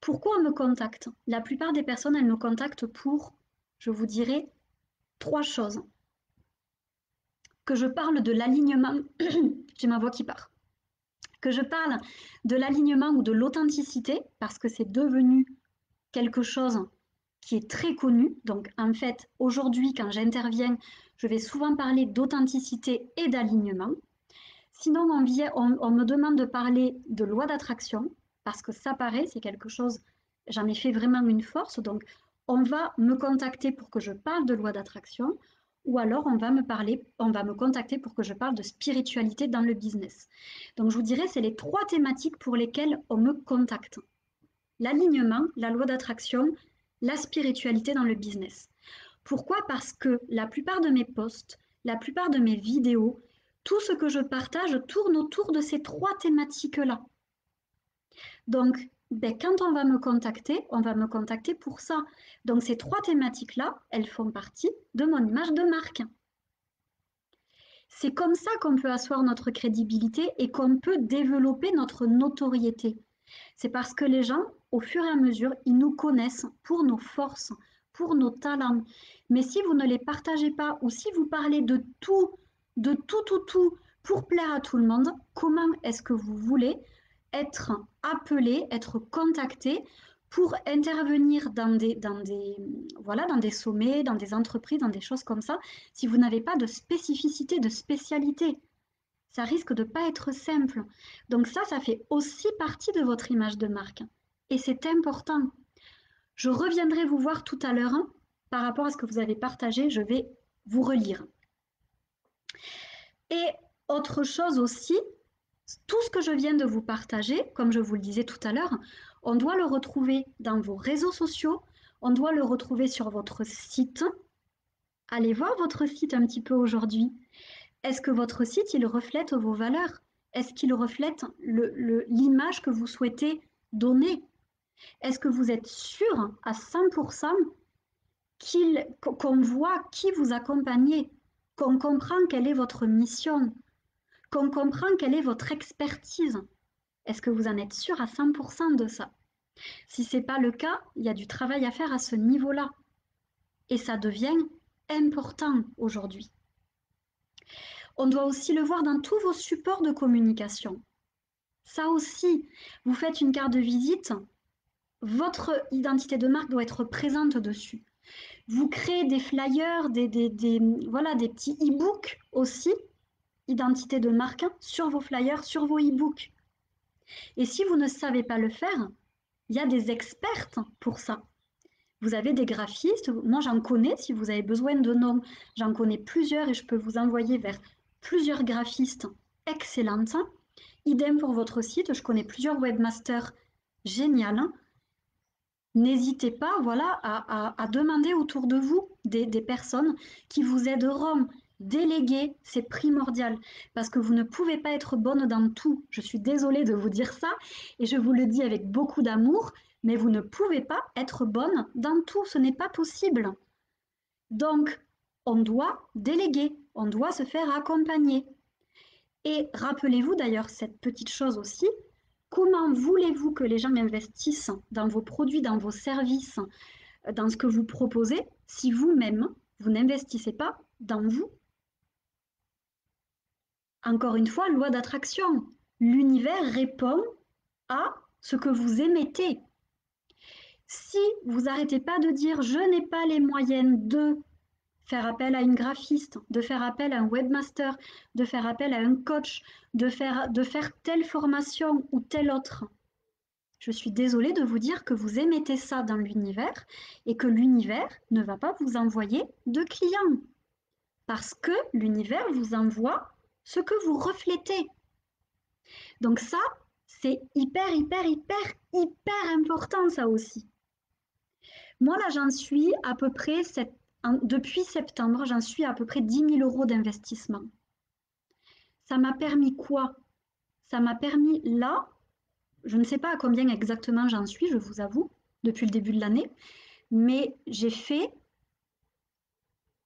Pourquoi on me contacte? La plupart des personnes, elles me contactent pour, je vous dirais, 3 choses. Que je parle de l'alignement, j'ai ma voix qui part, que je parle de l'alignement ou de l'authenticité, parce que c'est devenu quelque chose qui est très connu. Donc en fait, aujourd'hui, quand j'interviens, je vais souvent parler d'authenticité et d'alignement. Sinon, on me demande de parler de loi d'attraction, parce que ça paraît, c'est quelque chose, j'en ai fait vraiment une force. Donc, on va me contacter pour que je parle de loi d'attraction, ou alors on va me contacter pour que je parle de spiritualité dans le business. Donc, je vous dirais, c'est les 3 thématiques pour lesquelles on me contacte. L'alignement, la loi d'attraction, la spiritualité dans le business. Pourquoi? Parce que la plupart de mes posts, la plupart de mes vidéos, tout ce que je partage tourne autour de ces 3 thématiques-là. Donc, quand on va me contacter pour ça. Donc, ces 3 thématiques-là, elles font partie de mon image de marque. C'est comme ça qu'on peut asseoir notre crédibilité et qu'on peut développer notre notoriété. C'est parce que les gens, au fur et à mesure, ils nous connaissent pour nos forces, pour nos talents. Mais si vous ne les partagez pas ou si vous parlez de tout, tout, pour plaire à tout le monde, comment est-ce que vous voulez être appelé, être contacté pour intervenir voilà, dans des sommets, dans des entreprises, dans des choses comme ça, si vous n'avez pas de spécificité, de spécialité? Ça risque de ne pas être simple. Donc ça fait aussi partie de votre image de marque. Et c'est important. Je reviendrai vous voir tout à l'heure, hein, par rapport à ce que vous avez partagé. Je vais vous relire. Et autre chose aussi, tout ce que je viens de vous partager, comme je vous le disais tout à l'heure, on doit le retrouver dans vos réseaux sociaux, on doit le retrouver sur votre site. Allez voir votre site un petit peu aujourd'hui. Est-ce que votre site, il reflète vos valeurs? Est-ce qu'il reflète l'image que vous souhaitez donner? Est-ce que vous êtes sûr à 100% qu'on voit qui vous accompagnez, qu'on comprend quelle est votre mission, qu'on comprend quelle est votre expertise? Est-ce que vous en êtes sûr à 100% de ça? Si ce n'est pas le cas, il y a du travail à faire à ce niveau-là. Et ça devient important aujourd'hui. On doit aussi le voir dans tous vos supports de communication. Ça aussi, vous faites une carte de visite, votre identité de marque doit être présente dessus. Vous créez des flyers, voilà, des petits e-books aussi, identité de marque, sur vos flyers, sur vos e-books. Et si vous ne savez pas le faire, il y a des expertes pour ça. Vous avez des graphistes, moi j'en connais, si vous avez besoin de noms, j'en connais plusieurs et je peux vous envoyer vers plusieurs graphistes excellentes. Idem pour votre site, je connais plusieurs webmasters géniaux. N'hésitez pas, voilà, à demander autour de vous des personnes qui vous aideront. Déléguer, c'est primordial parce que vous ne pouvez pas être bonne dans tout. Je suis désolée de vous dire ça et je vous le dis avec beaucoup d'amour, mais vous ne pouvez pas être bonne dans tout. Ce n'est pas possible. Donc, on doit déléguer, on doit se faire accompagner. Et rappelez-vous d'ailleurs cette petite chose aussi, comment voulez-vous que les gens investissent dans vos produits, dans vos services, dans ce que vous proposez, si vous-même, vous n'investissez pas dans vous? Encore une fois, loi d'attraction. L'univers répond à ce que vous émettez. Si vous n'arrêtez pas de dire je n'ai pas les moyens de faire appel à une graphiste, de faire appel à un webmaster, de faire appel à un coach, de faire telle formation ou telle autre, je suis désolée de vous dire que vous émettez ça dans l'univers et que l'univers ne va pas vous envoyer de clients parce que l'univers vous envoie ce que vous reflétez. Donc ça, c'est hyper, hyper, hyper, hyper important ça aussi. Moi là, j'en suis à peu près, depuis septembre, j'en suis à peu près 10 000 euros d'investissement. Ça m'a permis quoi? Ça m'a permis là, je ne sais pas à combien exactement j'en suis, je vous avoue, depuis le début de l'année, mais j'ai fait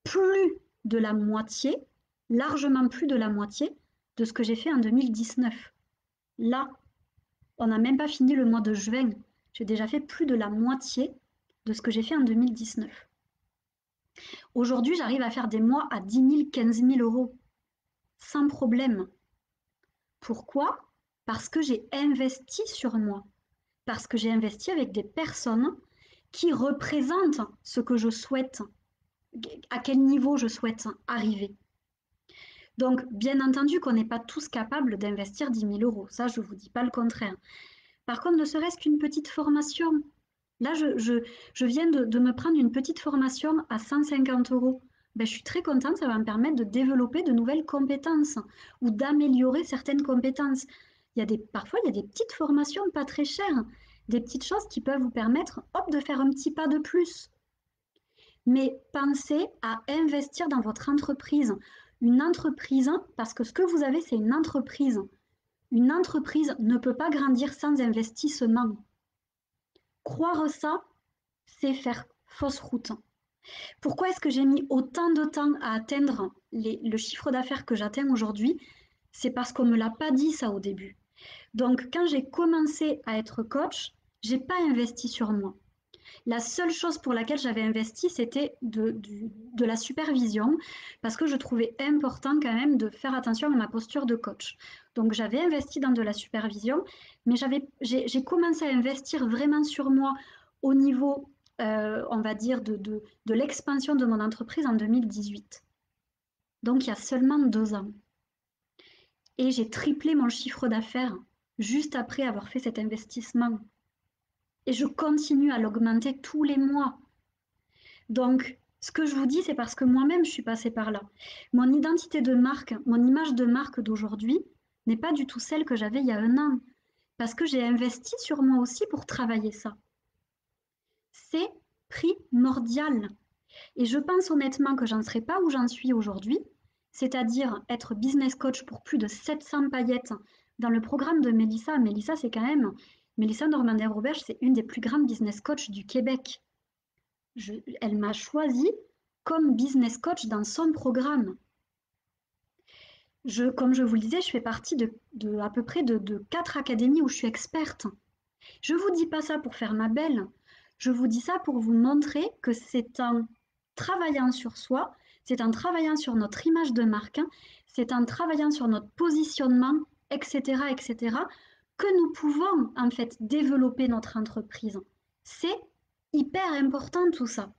plus de la moitié, largement plus de la moitié de ce que j'ai fait en 2019. Là, on n'a même pas fini le mois de juin. J'ai déjà fait plus de la moitié de ce que j'ai fait en 2019. Aujourd'hui, j'arrive à faire des mois à 10 000, 15 000 euros, sans problème. Pourquoi? Parce que j'ai investi sur moi, parce que j'ai investi avec des personnes qui représentent ce que je souhaite, à quel niveau je souhaite arriver. Donc, bien entendu qu'on n'est pas tous capables d'investir 10 000 euros, ça je ne vous dis pas le contraire. Par contre, ne serait-ce qu'une petite formation, là je viens de me prendre une petite formation à 150 euros. Ben, je suis très contente, ça va me permettre de développer de nouvelles compétences ou d'améliorer certaines compétences. Parfois, il y a des petites formations pas très chères, des petites choses qui peuvent vous permettre hop, de faire un petit pas de plus. Mais pensez à investir dans votre entreprise. Une entreprise, parce que ce que vous avez, c'est une entreprise. Une entreprise ne peut pas grandir sans investissement. Croire ça, c'est faire fausse route. Pourquoi est-ce que j'ai mis autant de temps à atteindre le chiffre d'affaires que j'atteins aujourd'hui? C'est parce qu'on ne me l'a pas dit ça au début. Donc, quand j'ai commencé à être coach, je n'ai pas investi sur moi. La seule chose pour laquelle j'avais investi, c'était de la supervision, parce que je trouvais important quand même de faire attention à ma posture de coach. Donc j'avais investi dans de la supervision, mais j'ai commencé à investir vraiment sur moi au niveau, on va dire, de l'expansion de mon entreprise en 2018. Donc il y a seulement 2 ans. et j'ai triplé mon chiffre d'affaires juste après avoir fait cet investissement. Et je continue à l'augmenter tous les mois. Donc, ce que je vous dis, c'est parce que moi-même, je suis passée par là. Mon identité de marque, mon image de marque d'aujourd'hui n'est pas du tout celle que j'avais il y a un an. Parce que j'ai investi sur moi aussi pour travailler ça. C'est primordial. Et je pense honnêtement que j'en serais pas où j'en suis aujourd'hui, c'est-à-dire être business coach pour plus de 700 paillettes dans le programme de Mélissa. Mélissa, c'est quand même, Mélissa Normandin-Roberge, c'est une des plus grandes business coachs du Québec. Elle m'a choisi comme business coach dans son programme. Comme je vous le disais, je fais partie à peu près de 4 académies où je suis experte. Je ne vous dis pas ça pour faire ma belle, je vous dis ça pour vous montrer que c'est en travaillant sur soi, c'est en travaillant sur notre image de marque, c'est en travaillant sur notre positionnement, etc., etc., que nous pouvons en fait développer notre entreprise. C'est hyper important tout ça.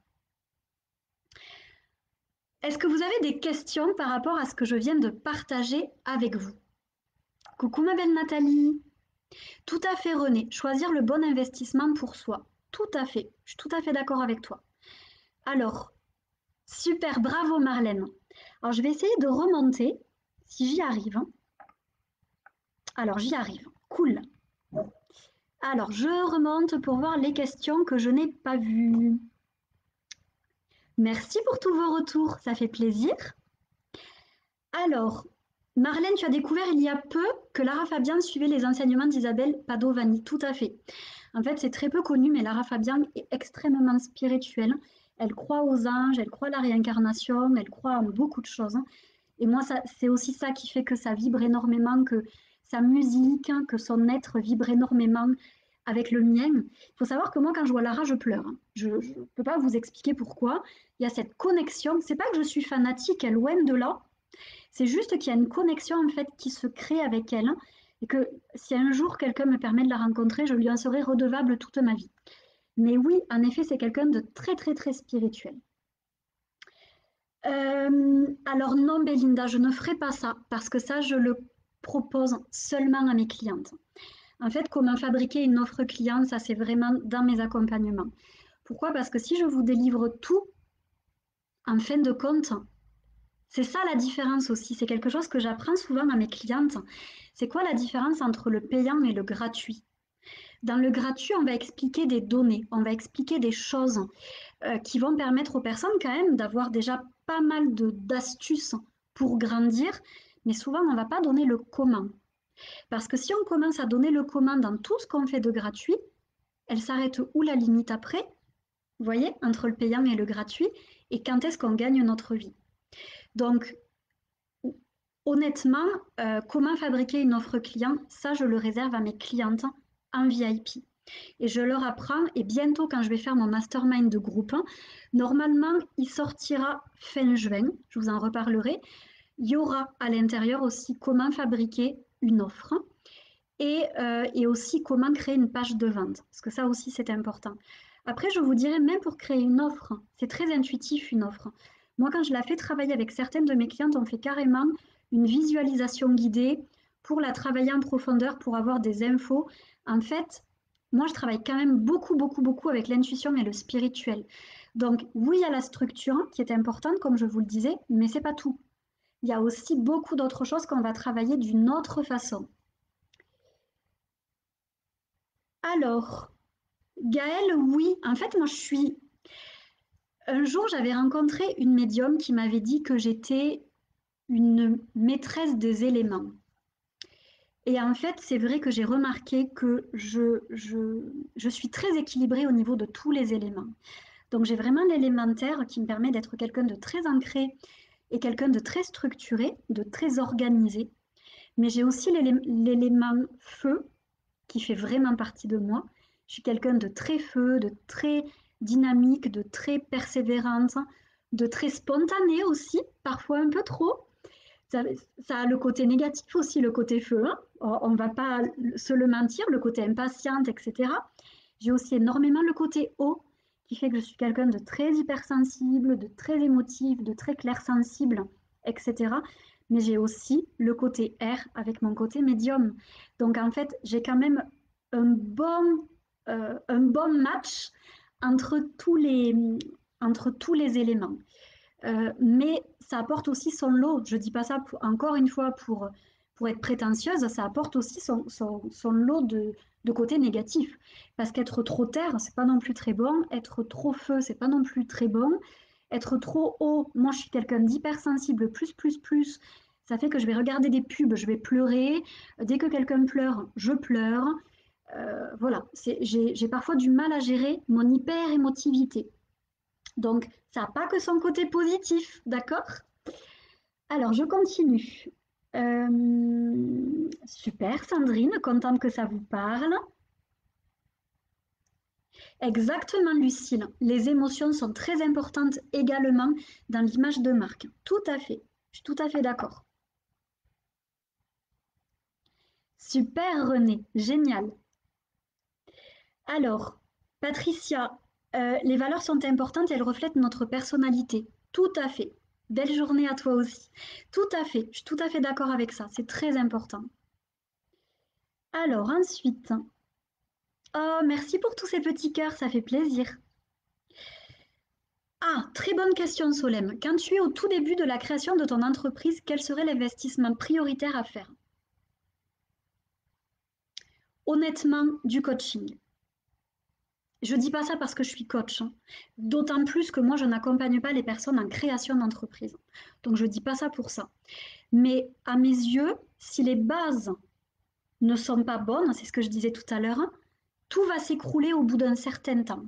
Est-ce que vous avez des questions par rapport à ce que je viens de partager avec vous? Coucou ma belle Nathalie. Tout à fait René, choisir le bon investissement pour soi. Tout à fait, je suis tout à fait d'accord avec toi. Alors, super, bravo Marlène. Alors je vais essayer de remonter, si j'y arrive. Alors j'y arrive, cool. Alors je remonte pour voir les questions que je n'ai pas vues. Merci pour tous vos retours, ça fait plaisir. Alors, Marlène, tu as découvert il y a peu que Lara Fabian suivait les enseignements d'Isabelle Padovani. Tout à fait. En fait, c'est très peu connu, mais Lara Fabian est extrêmement spirituelle. Elle croit aux anges, elle croit à la réincarnation, elle croit en beaucoup de choses. Et moi, c'est aussi ça qui fait que ça vibre énormément, que sa musique, que son être vibre énormément avec le mien. Il faut savoir que moi, quand je vois Lara, je pleure. Je ne peux pas vous expliquer pourquoi. Il y a cette connexion. C'est pas que je suis fanatique, loin de là. C'est juste qu'il y a une connexion en fait qui se crée avec elle et que si un jour quelqu'un me permet de la rencontrer, je lui en serai redevable toute ma vie. Mais oui, en effet, c'est quelqu'un de très très très spirituel. Alors non, Belinda, je ne ferai pas ça parce que ça, je le propose seulement à mes clientes. En fait, comment fabriquer une offre client, ça c'est vraiment dans mes accompagnements. Pourquoi? Parce que si je vous délivre tout, en fin de compte, c'est ça la différence aussi. C'est quelque chose que j'apprends souvent à mes clientes. C'est quoi la différence entre le payant et le gratuit? Dans le gratuit, on va expliquer des données, on va expliquer des choses qui vont permettre aux personnes quand même d'avoir déjà pas mal d'astuces pour grandir, mais souvent on ne va pas donner le comment. Parce que si on commence à donner le comment dans tout ce qu'on fait de gratuit, elle s'arrête où la limite après? Vous voyez, entre le payant et le gratuit, et quand est-ce qu'on gagne notre vie? Donc, honnêtement, comment fabriquer une offre client, ça, je le réserve à mes clientes en VIP. Et je leur apprends, et bientôt, quand je vais faire mon mastermind de groupe, normalement, il sortira fin juin, je vous en reparlerai. Il y aura à l'intérieur aussi comment fabriquer une offre et aussi comment créer une page de vente, parce que ça aussi, c'est important. Après, je vous dirais, même pour créer une offre, c'est très intuitif une offre. Moi, quand je la fais travailler avec certaines de mes clientes, on fait carrément une visualisation guidée pour la travailler en profondeur, pour avoir des infos. En fait, moi, je travaille quand même beaucoup, beaucoup, beaucoup avec l'intuition et le spirituel. Donc, oui, il y a la structure qui est importante, comme je vous le disais, mais c'est pas tout. Il y a aussi beaucoup d'autres choses qu'on va travailler d'une autre façon. Alors, Gaëlle, oui. En fait, moi, un jour, j'avais rencontré une médium qui m'avait dit que j'étais une maîtresse des éléments. Et en fait, c'est vrai que j'ai remarqué que je suis très équilibrée au niveau de tous les éléments. Donc, j'ai vraiment l'élémentaire qui me permet d'être quelqu'un de très ancré et quelqu'un de très structuré, de très organisé. Mais j'ai aussi l'élément feu qui fait vraiment partie de moi. Je suis quelqu'un de très feu, de très dynamique, de très persévérante, de très spontanée aussi, parfois un peu trop. Ça a le côté négatif aussi, le côté feu, hein. On ne va pas se le mentir, le côté impatiente, etc. J'ai aussi énormément le côté haut, qui fait que je suis quelqu'un de très hypersensible, de très émotif, de très clair sensible, etc. mais j'ai aussi le côté air avec mon côté médium. Donc en fait, j'ai quand même un bon match entre entre tous les éléments. Mais ça apporte aussi son lot. Je ne dis pas ça encore une fois pour être prétentieuse, ça apporte aussi son lot de côtés négatifs. Parce qu'être trop terre, c'est pas non plus très bon. Être trop feu, c'est pas non plus très bon. Être trop haut, moi je suis quelqu'un d'hypersensible, plus. Ça fait que je vais regarder des pubs, je vais pleurer. Dès que quelqu'un pleure, je pleure. Voilà, j'ai parfois du mal à gérer mon hyper-émotivité. Donc, ça n'a pas que son côté positif, d'accord? Alors, je continue. Super, Sandrine, contente que ça vous parle. Exactement, Lucille. Les émotions sont très importantes également dans l'image de marque. Tout à fait. Je suis tout à fait d'accord. Super, René. Génial. Alors, Patricia, les valeurs sont importantes et elles reflètent notre personnalité. Tout à fait. Belle journée à toi aussi. Tout à fait. Je suis tout à fait d'accord avec ça. C'est très important. Alors, ensuite. Oh, merci pour tous ces petits cœurs, ça fait plaisir. Ah, très bonne question, Solène. Quand tu es au tout début de la création de ton entreprise, quel serait l'investissement prioritaire à faire? Honnêtement, du coaching. Je dis pas ça parce que je suis coach, hein. D'autant plus que moi, je n'accompagne pas les personnes en création d'entreprise. Donc, je dis pas ça pour ça. Mais à mes yeux, si les bases ne sont pas bonnes, c'est ce que je disais tout à l'heure, tout va s'écrouler au bout d'un certain temps.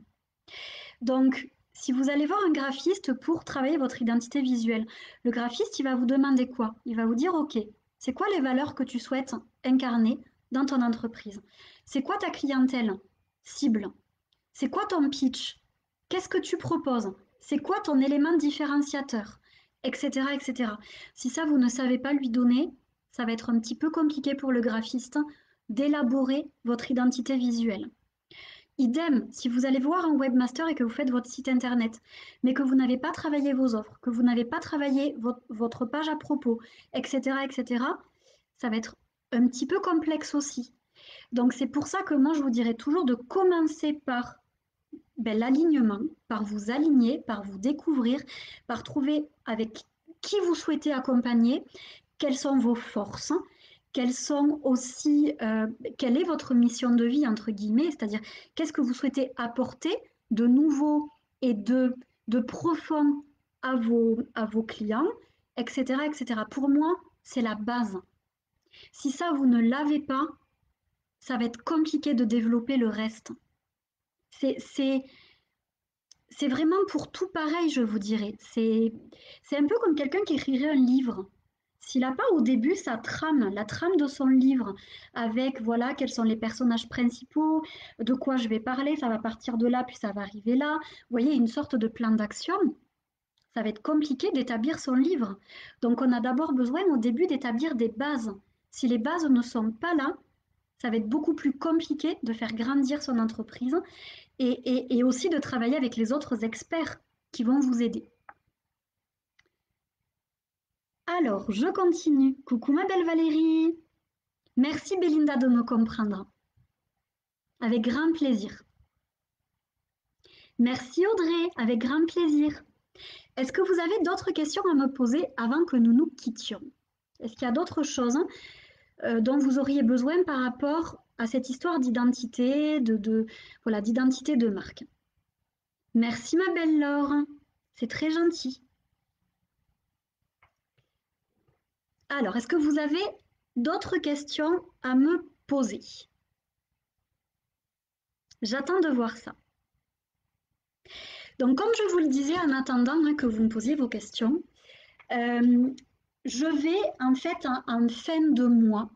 Donc, si vous allez voir un graphiste pour travailler votre identité visuelle, le graphiste, il va vous demander quoi? Il va vous dire, OK, c'est quoi les valeurs que tu souhaites incarner dans ton entreprise? C'est quoi ta clientèle cible? C'est quoi ton pitch? Qu'est-ce que tu proposes? C'est quoi ton élément différenciateur? Etc., etc. Si ça, vous ne savez pas lui donner, ça va être un petit peu compliqué pour le graphiste d'élaborer votre identité visuelle. Idem, si vous allez voir un webmaster et que vous faites votre site internet, mais que vous n'avez pas travaillé vos offres, que vous n'avez pas travaillé votre page à propos, etc., etc., ça va être un petit peu complexe aussi. Donc c'est pour ça que moi je vous dirais toujours de commencer par l'alignement, par vous aligner, par vous découvrir, par trouver avec qui vous souhaitez accompagner, quelles sont vos forces, quelles sont aussi, quelle est votre mission de vie, entre guillemets, c'est-à-dire qu'est-ce que vous souhaitez apporter de nouveau et de profond à vos clients, etc., etc. Pour moi, c'est la base. Si ça, vous ne l'avez pas, ça va être compliqué de développer le reste. C'est c'est vraiment pour tout pareil, je vous dirais. C'est un peu comme quelqu'un qui écrirait un livre. S'il n'a pas au début sa trame, la trame de son livre, avec voilà quels sont les personnages principaux, de quoi je vais parler, ça va partir de là, puis ça va arriver là. Vous voyez, une sorte de plan d'action. Ça va être compliqué d'établir son livre. Donc on a d'abord besoin au début d'établir des bases. Si les bases ne sont pas là, ça va être beaucoup plus compliqué de faire grandir son entreprise et aussi de travailler avec les autres experts qui vont vous aider. Alors, je continue. Coucou ma belle Valérie. Merci Belinda de me comprendre. Avec grand plaisir. Merci Audrey, avec grand plaisir. Est-ce que vous avez d'autres questions à me poser avant que nous nous quittions? Est-ce qu'il y a d'autres choses dont vous auriez besoin par rapport à cette histoire d'identité, voilà, d'identité de marque? Merci ma belle Laure, c'est très gentil. Alors, est-ce que vous avez d'autres questions à me poser? J'attends de voir ça. Donc, comme je vous le disais en attendant que vous me posiez vos questions, je vais en fait en fin de mois,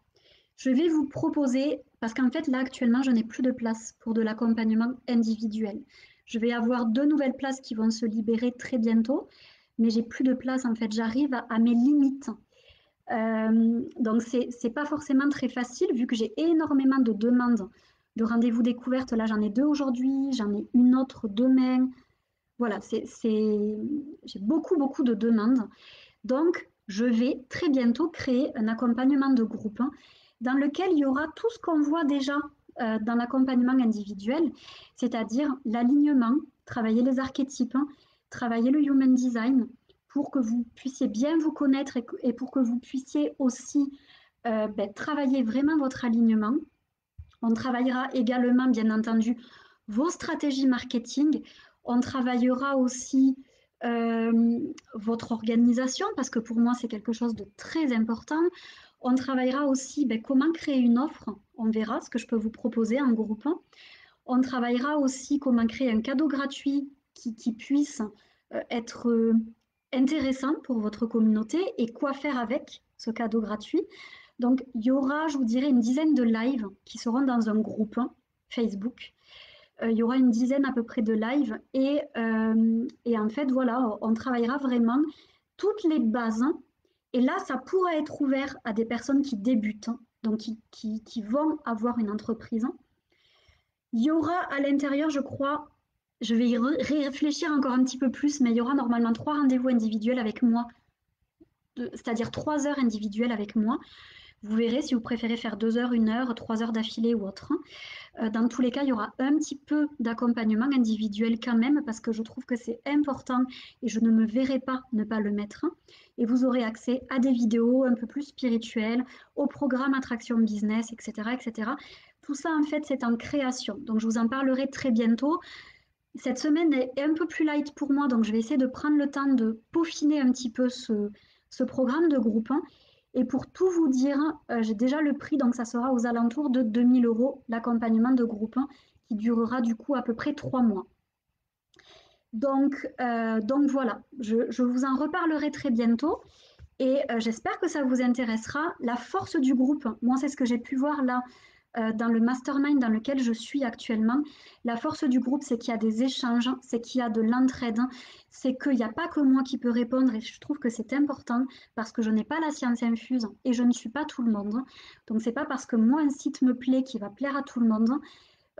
je vais vous proposer, parce qu'en fait là actuellement je n'ai plus de place pour de l'accompagnement individuel. Je vais avoir 2 nouvelles places qui vont se libérer très bientôt, mais j'ai plus de place en fait, j'arrive à mes limites. Donc c'est pas forcément très facile vu que j'ai énormément de demandes de rendez-vous découvertes. Là j'en ai 2 aujourd'hui, j'en ai une autre demain. Voilà, j'ai beaucoup de demandes. Donc je vais très bientôt créer un accompagnement de groupe dans lequel il y aura tout ce qu'on voit déjà dans l'accompagnement individuel, c'est-à-dire l'alignement, travailler les archétypes, travailler le human design pour que vous puissiez bien vous connaître et pour que vous puissiez aussi travailler vraiment votre alignement. On travaillera également, bien entendu, vos stratégies marketing. On travaillera aussi votre organisation, parce que pour moi, c'est quelque chose de très important. On travaillera aussi comment créer une offre. On verra ce que je peux vous proposer en groupe. On travaillera aussi comment créer un cadeau gratuit qui puisse être intéressant pour votre communauté et quoi faire avec ce cadeau gratuit. Donc, il y aura, je vous dirais, une dizaine de lives qui seront dans un groupe Facebook. Il y aura une dizaine à peu près de lives et en fait, voilà, on travaillera vraiment toutes les bases. Et là, ça pourra être ouvert à des personnes qui débutent, donc qui vont avoir une entreprise. Il y aura à l'intérieur, je crois, je vais y réfléchir encore un petit peu plus, mais il y aura normalement 3 rendez-vous individuels avec moi, c'est-à-dire 3 heures individuelles avec moi. Vous verrez si vous préférez faire 2 heures, 1 heure, 3 heures d'affilée ou autre. Dans tous les cas, il y aura un petit peu d'accompagnement individuel quand même parce que je trouve que c'est important et je ne me verrai pas ne pas le mettre. Et vous aurez accès à des vidéos un peu plus spirituelles, au programme Attraction Business, etc., etc. Tout ça, en fait, c'est en création. Donc, je vous en parlerai très bientôt. Cette semaine est un peu plus light pour moi, donc je vais essayer de prendre le temps de peaufiner un petit peu ce programme de groupe. Et pour tout vous dire, j'ai déjà le prix, donc ça sera aux alentours de 2000 € l'accompagnement de groupe qui durera du coup à peu près 3 mois. Donc voilà, je vous en reparlerai très bientôt et j'espère que ça vous intéressera. La force du groupe, moi c'est ce que j'ai pu voir là dans le mastermind dans lequel je suis actuellement. La force du groupe, c'est qu'il y a des échanges, c'est qu'il y a de l'entraide, c'est qu'il n'y a pas que moi qui peux répondre et je trouve que c'est important parce que je n'ai pas la science infuse et je ne suis pas tout le monde. Donc c'est pas parce que moi un site me plaît qu'il va plaire à tout le monde.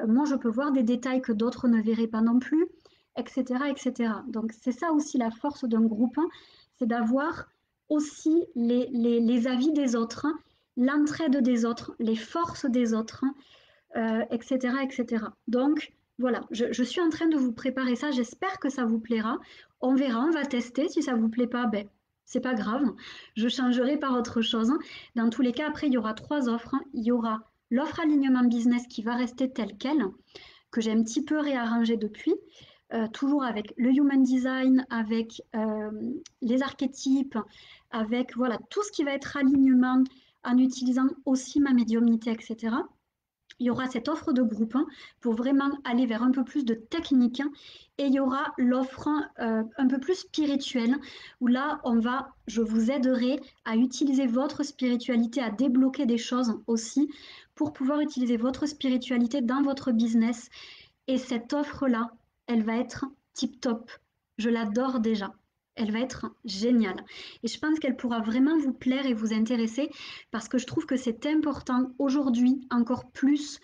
Moi je peux voir des détails que d'autres ne verraient pas non plus, etc., etc. Donc c'est ça aussi la force d'un groupe, c'est d'avoir aussi les avis des autres, l'entraide des autres, les forces des autres, etc., etc. Donc, voilà, je suis en train de vous préparer ça. J'espère que ça vous plaira. On verra, on va tester. Si ça vous plaît pas, ben, c'est pas grave. Je changerai par autre chose. Dans tous les cas, après, il y aura 3 offres. Il y aura l'offre alignement business qui va rester telle qu'elle, que j'ai un petit peu réarrangée depuis. Toujours avec le human design, avec les archétypes, avec voilà, tout ce qui va être alignement en utilisant aussi ma médiumnité, etc. Il y aura cette offre de groupe pour vraiment aller vers un peu plus de technique et il y aura l'offre un peu plus spirituelle où là, je vous aiderai à utiliser votre spiritualité, à débloquer des choses aussi pour pouvoir utiliser votre spiritualité dans votre business. Et cette offre-là, elle va être tip top. Je l'adore déjà. Elle va être géniale. Et je pense qu'elle pourra vraiment vous plaire et vous intéresser parce que je trouve que c'est important aujourd'hui, encore plus,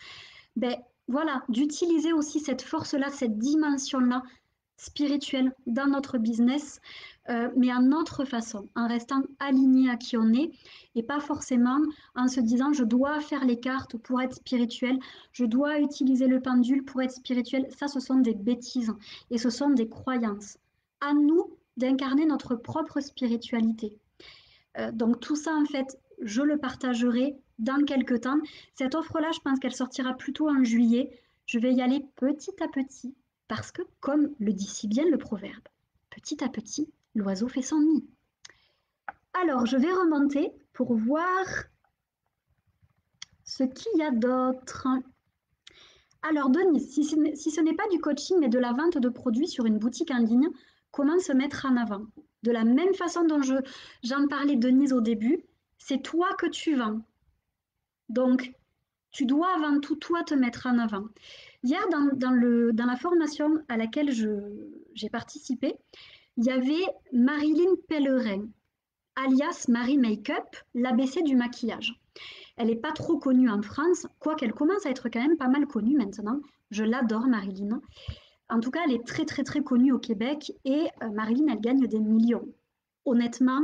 ben, voilà, d'utiliser aussi cette force-là, cette dimension-là spirituelle dans notre business, mais à notre façon, en restant aligné à qui on est et pas forcément en se disant je dois faire les cartes pour être spirituel, je dois utiliser le pendule pour être spirituel. Ça, ce sont des bêtises et ce sont des croyances. À nous d'incarner notre propre spiritualité. Donc tout ça, en fait, je le partagerai dans quelques temps. Cette offre-là, je pense qu'elle sortira plutôt en juillet. Je vais y aller petit à petit parce que, comme le dit si bien le proverbe, petit à petit, l'oiseau fait son nid. Alors, je vais remonter pour voir ce qu'il y a d'autre. Alors, Denise, si ce n'est pas du coaching, mais de la vente de produits sur une boutique en ligne, comment se mettre en avant? De la même façon dont j'en parlais, Denise, au début, c'est toi que tu vends. Donc, tu dois avant tout, toi, te mettre en avant. Hier, dans la formation à laquelle j'ai participé, il y avait Marilyn Pellerin, alias Marie Makeup, l'ABC du maquillage. Elle n'est pas trop connue en France, quoiqu'elle commence à être quand même pas mal connue maintenant. Je l'adore, Marilyn. En tout cas, elle est très, très, très connue au Québec et Marilyn, elle gagne des millions. Honnêtement,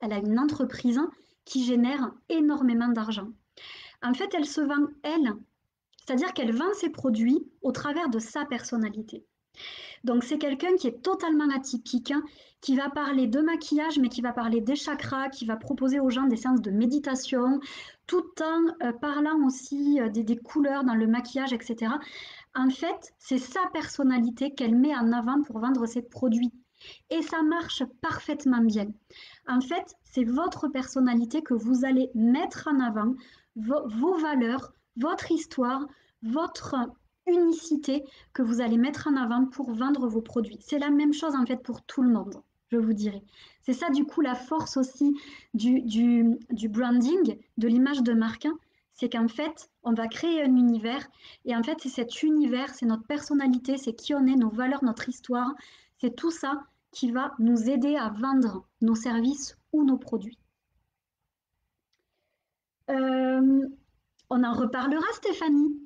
elle a une entreprise qui génère énormément d'argent. En fait, elle se vend, elle, c'est-à-dire qu'elle vend ses produits au travers de sa personnalité. Donc c'est quelqu'un qui est totalement atypique, hein, qui va parler de maquillage, mais qui va parler des chakras, qui va proposer aux gens des séances de méditation, tout en parlant aussi des couleurs dans le maquillage, etc. En fait, c'est sa personnalité qu'elle met en avant pour vendre ses produits. Et ça marche parfaitement bien. En fait, c'est votre personnalité que vous allez mettre en avant, vos valeurs, votre histoire, votre unicité que vous allez mettre en avant pour vendre vos produits. C'est la même chose en fait pour tout le monde, je vous dirais. C'est ça du coup la force aussi du branding, de l'image de marque, hein. C'est qu'en fait, on va créer un univers et en fait, c'est cet univers, c'est notre personnalité, c'est qui on est, nos valeurs, notre histoire, c'est tout ça qui va nous aider à vendre nos services ou nos produits. Euh, on en reparlera, Stéphanie.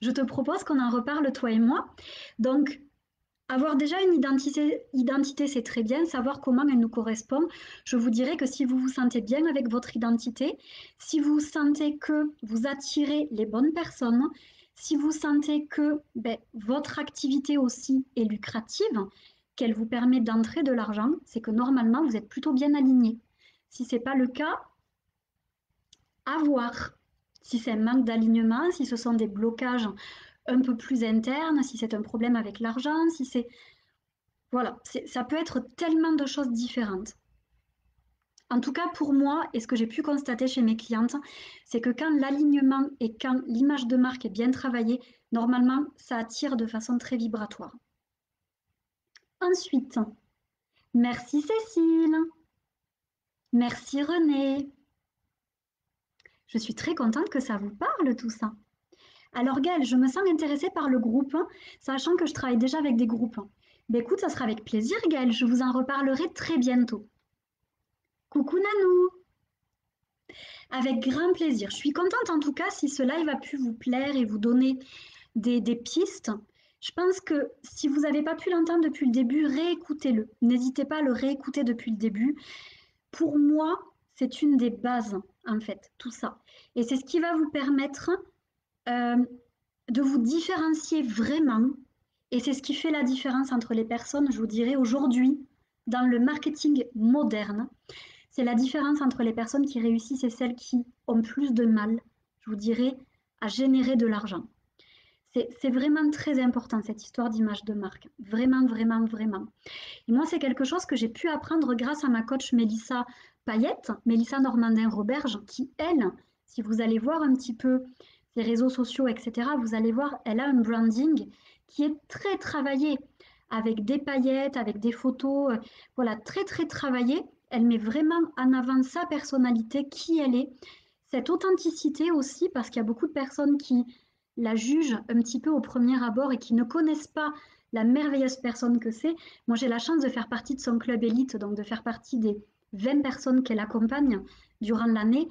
Je te propose qu'on en reparle, toi et moi. Donc, avoir déjà une identité, c'est très bien. Savoir comment elle nous correspond. Je vous dirais que si vous vous sentez bien avec votre identité, si vous sentez que vous attirez les bonnes personnes, si vous sentez que votre activité aussi est lucrative, qu'elle vous permet d'entrer de l'argent, c'est que normalement, vous êtes plutôt bien aligné. Si ce n'est pas le cas, à voir. Si c'est un manque d'alignement, si ce sont des blocages un peu plus internes, si c'est un problème avec l'argent, si c'est... Voilà, ça peut être tellement de choses différentes. En tout cas, pour moi, et ce que j'ai pu constater chez mes clientes, c'est que quand l'alignement et quand l'image de marque est bien travaillée, normalement, ça attire de façon très vibratoire. Ensuite, merci Cécile, merci René. Je suis très contente que ça vous parle tout ça. Alors Gaëlle, je me sens intéressée par le groupe, sachant que je travaille déjà avec des groupes. Ben écoute, ça sera avec plaisir Gaëlle, je vous en reparlerai très bientôt. Coucou Nanou, avec grand plaisir. Je suis contente en tout cas si ce live a pu vous plaire et vous donner des pistes. Je pense que si vous n'avez pas pu l'entendre depuis le début, réécoutez-le. N'hésitez pas à le réécouter depuis le début. Pour moi, c'est une des bases, en fait, tout ça. Et c'est ce qui va vous permettre euh, de vous différencier vraiment. Et c'est ce qui fait la différence entre les personnes, je vous dirais, aujourd'hui, dans le marketing moderne. C'est la différence entre les personnes qui réussissent et celles qui ont plus de mal, je vous dirais, à générer de l'argent. C'est vraiment très important cette histoire d'image de marque. Vraiment, vraiment, vraiment. Et moi, c'est quelque chose que j'ai pu apprendre grâce à ma coach Mélissa Payette, Mélissa Normandin-Roberge, qui, elle, si vous allez voir un petit peu ses réseaux sociaux, etc., vous allez voir, elle a un branding qui est très travaillé, avec des paillettes, avec des photos, voilà, très, très travaillé. Elle met vraiment en avant sa personnalité, qui elle est, cette authenticité aussi, parce qu'il y a beaucoup de personnes qui la jugent un petit peu au premier abord et qui ne connaissent pas la merveilleuse personne que c'est. Moi, j'ai la chance de faire partie de son club élite, donc de faire partie des 20 personnes qu'elle accompagne durant l'année.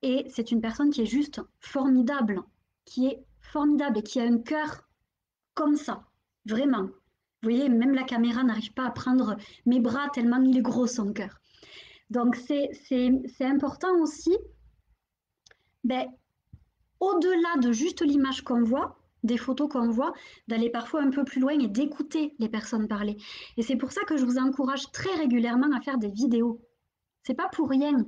Et c'est une personne qui est juste formidable, qui est formidable et qui a un cœur comme ça, vraiment. Vous voyez, même la caméra n'arrive pas à prendre mes bras tellement il est gros son cœur. Donc c'est important aussi, ben, au-delà de juste l'image qu'on voit, des photos qu'on voit, d'aller parfois un peu plus loin et d'écouter les personnes parler. Et c'est pour ça que je vous encourage très régulièrement à faire des vidéos. C'est pas pour rien.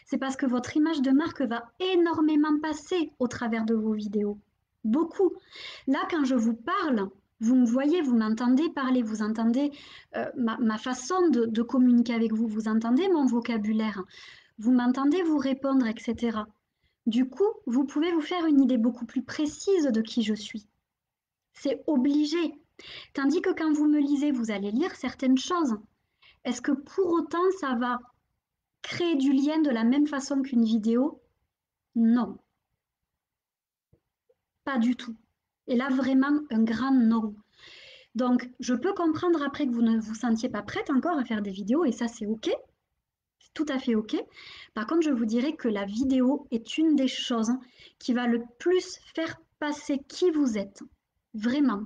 C'est parce que votre image de marque va énormément passer au travers de vos vidéos. Beaucoup. Là, quand je vous parle, vous me voyez, vous m'entendez parler, vous entendez ma façon de communiquer avec vous, vous entendez mon vocabulaire, vous m'entendez vous répondre, etc. Du coup, vous pouvez vous faire une idée beaucoup plus précise de qui je suis. C'est obligé. Tandis que quand vous me lisez, vous allez lire certaines choses. Est-ce que pour autant ça va créer du lien de la même façon qu'une vidéo? Non, pas du tout. Et là, vraiment, un grand non. Donc, je peux comprendre après que vous ne vous sentiez pas prête encore à faire des vidéos, et ça, c'est OK. C'est tout à fait OK. Par contre, je vous dirais que la vidéo est une des choses qui va le plus faire passer qui vous êtes. Vraiment.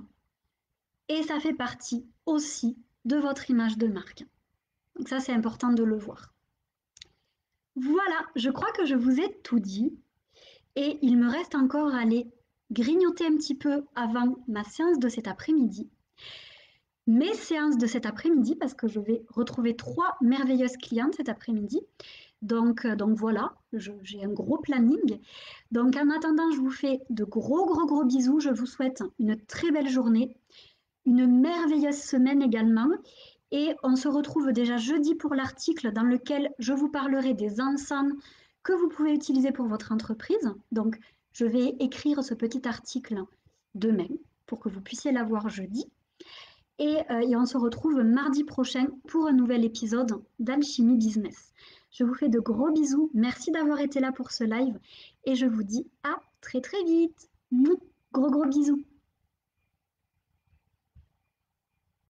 Et ça fait partie aussi de votre image de marque. Donc ça, c'est important de le voir. Voilà, je crois que je vous ai tout dit et il me reste encore à aller grignoter un petit peu avant ma séance de cet après-midi. Mes séances de cet après-midi parce que je vais retrouver 3 merveilleuses clientes cet après-midi. Donc voilà, j'ai un gros planning. Donc en attendant, je vous fais de gros bisous. Je vous souhaite une très belle journée, une merveilleuse semaine également. Et on se retrouve déjà jeudi pour l'article dans lequel je vous parlerai des encens que vous pouvez utiliser pour votre entreprise. Donc je vais écrire ce petit article demain pour que vous puissiez l'avoir jeudi. Et on se retrouve mardi prochain pour un nouvel épisode d'Alchimie Business. Je vous fais de gros bisous. Merci d'avoir été là pour ce live et je vous dis à très très vite. Gros bisous.